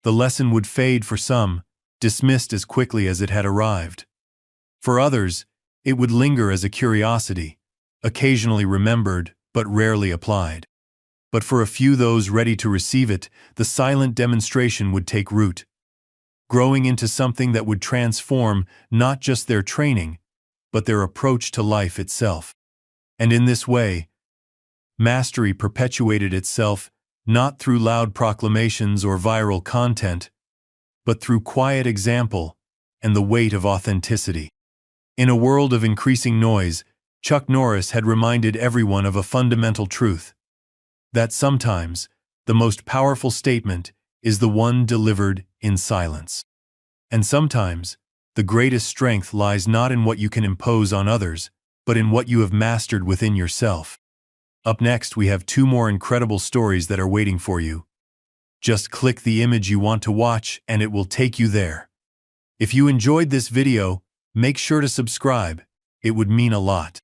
The lesson would fade for some, dismissed as quickly as it had arrived. For others, it would linger as a curiosity, occasionally remembered but rarely applied. But for a few, those ready to receive it, the silent demonstration would take root, growing into something that would transform not just their training, but their approach to life itself. And in this way, mastery perpetuated itself not through loud proclamations or viral content, but through quiet example and the weight of authenticity. In a world of increasing noise, Chuck Norris had reminded everyone of a fundamental truth: that sometimes the most powerful statement is the one delivered in silence. And sometimes the greatest strength lies not in what you can impose on others, but in what you have mastered within yourself. Up next, we have 2 more incredible stories that are waiting for you. Just click the image you want to watch and it will take you there. If you enjoyed this video, make sure to subscribe. It would mean a lot.